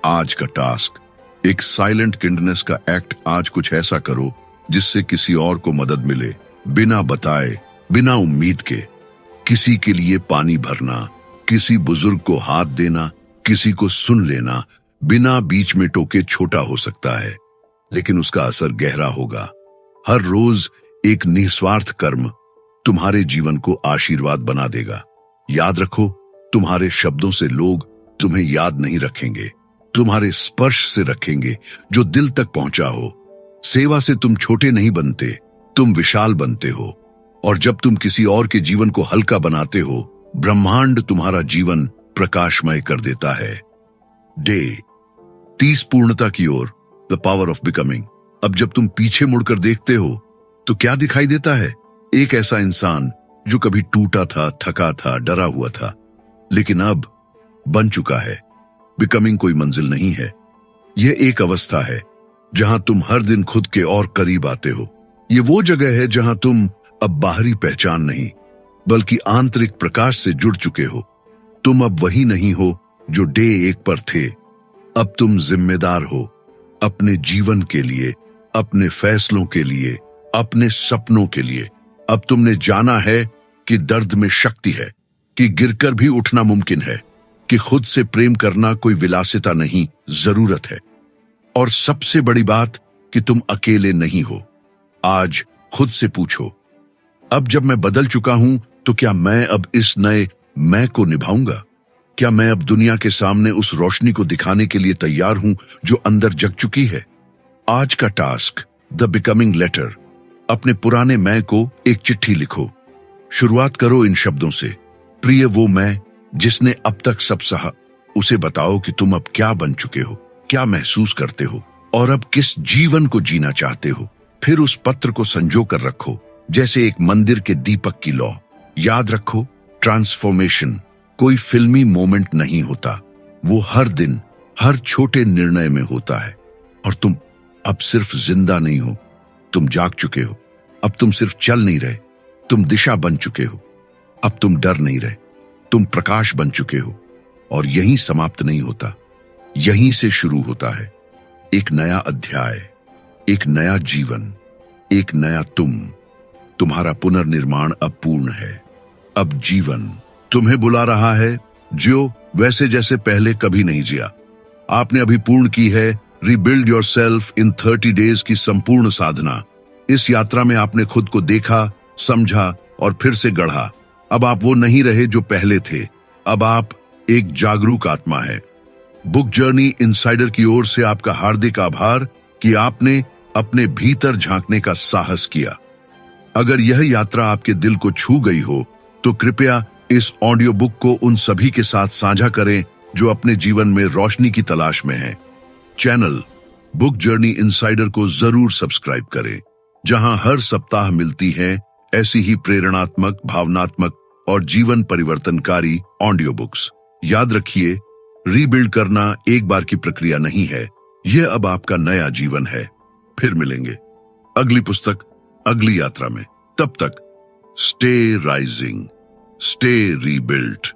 आज का टास्क, एक साइलेंट किंडनेस का एक्ट। आज कुछ ऐसा करो जिससे किसी और को मदद मिले, बिना बताए, बिना उम्मीद के। किसी के लिए पानी भरना, किसी बुजुर्ग को हाथ देना, किसी को सुन लेना, बिना बीच में टोके छोटा हो सकता है, लेकिन उसका असर गहरा होगा। हर रोज एक निस्वार्थ कर्म तुम्हारे जीवन को आशीर्वाद बना देगा। याद रखो, तुम्हारे शब्दों से लोग तुम्हें याद नहीं रखेंगे, तुम्हारे स्पर्श से रखेंगे जो दिल तक पहुंचा हो। सेवा से तुम छोटे नहीं बनते, तुम विशाल बनते हो। और जब तुम किसी और के जीवन को हल्का बनाते हो, ब्रह्मांड तुम्हारा जीवन प्रकाशमय कर देता है। डे 30, पूर्णता की ओर, द पावर ऑफ बिकमिंग। अब जब तुम पीछे मुड़कर देखते हो तो क्या दिखाई देता है? एक ऐसा इंसान जो कभी टूटा था, थका था, डरा हुआ था, लेकिन अब बन चुका है। बिकमिंग कोई मंजिल नहीं है, यह एक अवस्था है जहां तुम हर दिन खुद के और करीब आते हो। ये वो जगह है जहां तुम अब बाहरी पहचान नहीं बल्कि आंतरिक प्रकाश से जुड़ चुके हो। तुम अब वही नहीं हो जो डे 1 पर थे। अब तुम जिम्मेदार हो अपने जीवन के लिए, अपने फैसलों के लिए, अपने सपनों के लिए। अब तुमने जाना है कि दर्द में शक्ति है, कि गिरकर भी उठना मुमकिन है, कि खुद से प्रेम करना कोई विलासिता नहीं, जरूरत है। और सबसे बड़ी बात कि तुम अकेले नहीं हो। आज खुद से पूछो, अब जब मैं बदल चुका हूं तो क्या मैं अब इस नए मैं को निभाऊंगा? क्या मैं अब दुनिया के सामने उस रोशनी को दिखाने के लिए तैयार हूं जो अंदर जग चुकी है? आज का टास्क, द बिकमिंग लेटर। अपने पुराने मैं को एक चिट्ठी लिखो। शुरुआत करो इन शब्दों से, प्रिय वो मैं जिसने अब तक सब सहा। उसे बताओ कि तुम अब क्या बन चुके हो, क्या महसूस करते हो और अब किस जीवन को जीना चाहते हो। फिर उस पत्र को संजो कर रखो जैसे एक मंदिर के दीपक की लौ। याद रखो, ट्रांसफॉर्मेशन कोई फिल्मी मोमेंट नहीं होता, वो हर दिन, हर छोटे निर्णय में होता है। और तुम अब सिर्फ जिंदा नहीं हो, तुम जाग चुके हो। अब तुम सिर्फ चल नहीं रहे, तुम दिशा बन चुके हो। अब तुम डर नहीं रहे, तुम प्रकाश बन चुके हो। और यहीं समाप्त नहीं होता, यहीं से शुरू होता है एक नया अध्याय, एक नया जीवन, एक नया तुम। तुम्हारा पुनर्निर्माण अब पूर्ण है। अब जीवन तुम्हें बुला रहा है, जो वैसे जैसे पहले कभी नहीं जिया। आपने अभी पूर्ण की है रीबिल्ड योरसेल्फ इन 30 डेज की संपूर्ण साधना। इस यात्रा में आपने खुद को देखा, समझा और फिर से गढ़ा। अब आप वो नहीं रहे जो पहले थे, अब आप एक जागरूक आत्मा है। बुक जर्नी इनसाइडर की ओर से आपका हार्दिक आभार कि आपने अपने भीतर झांकने का साहस किया। अगर यह यात्रा आपके दिल को छू गई हो तो कृपया इस ऑडियो बुक को उन सभी के साथ साझा करें जो अपने जीवन में रोशनी की तलाश में हैं। चैनल बुक जर्नी इनसाइडर को जरूर सब्सक्राइब करें, जहां हर सप्ताह मिलती हैं ऐसी ही प्रेरणात्मक, भावनात्मक और जीवन परिवर्तनकारी ऑडियो बुक्स। याद रखिए, रीबिल्ड करना एक बार की प्रक्रिया नहीं है, यह अब आपका नया जीवन है। फिर मिलेंगे अगली पुस्तक, अगली यात्रा में। तब तक स्टे राइजिंग, स्टे रीबिल्ट।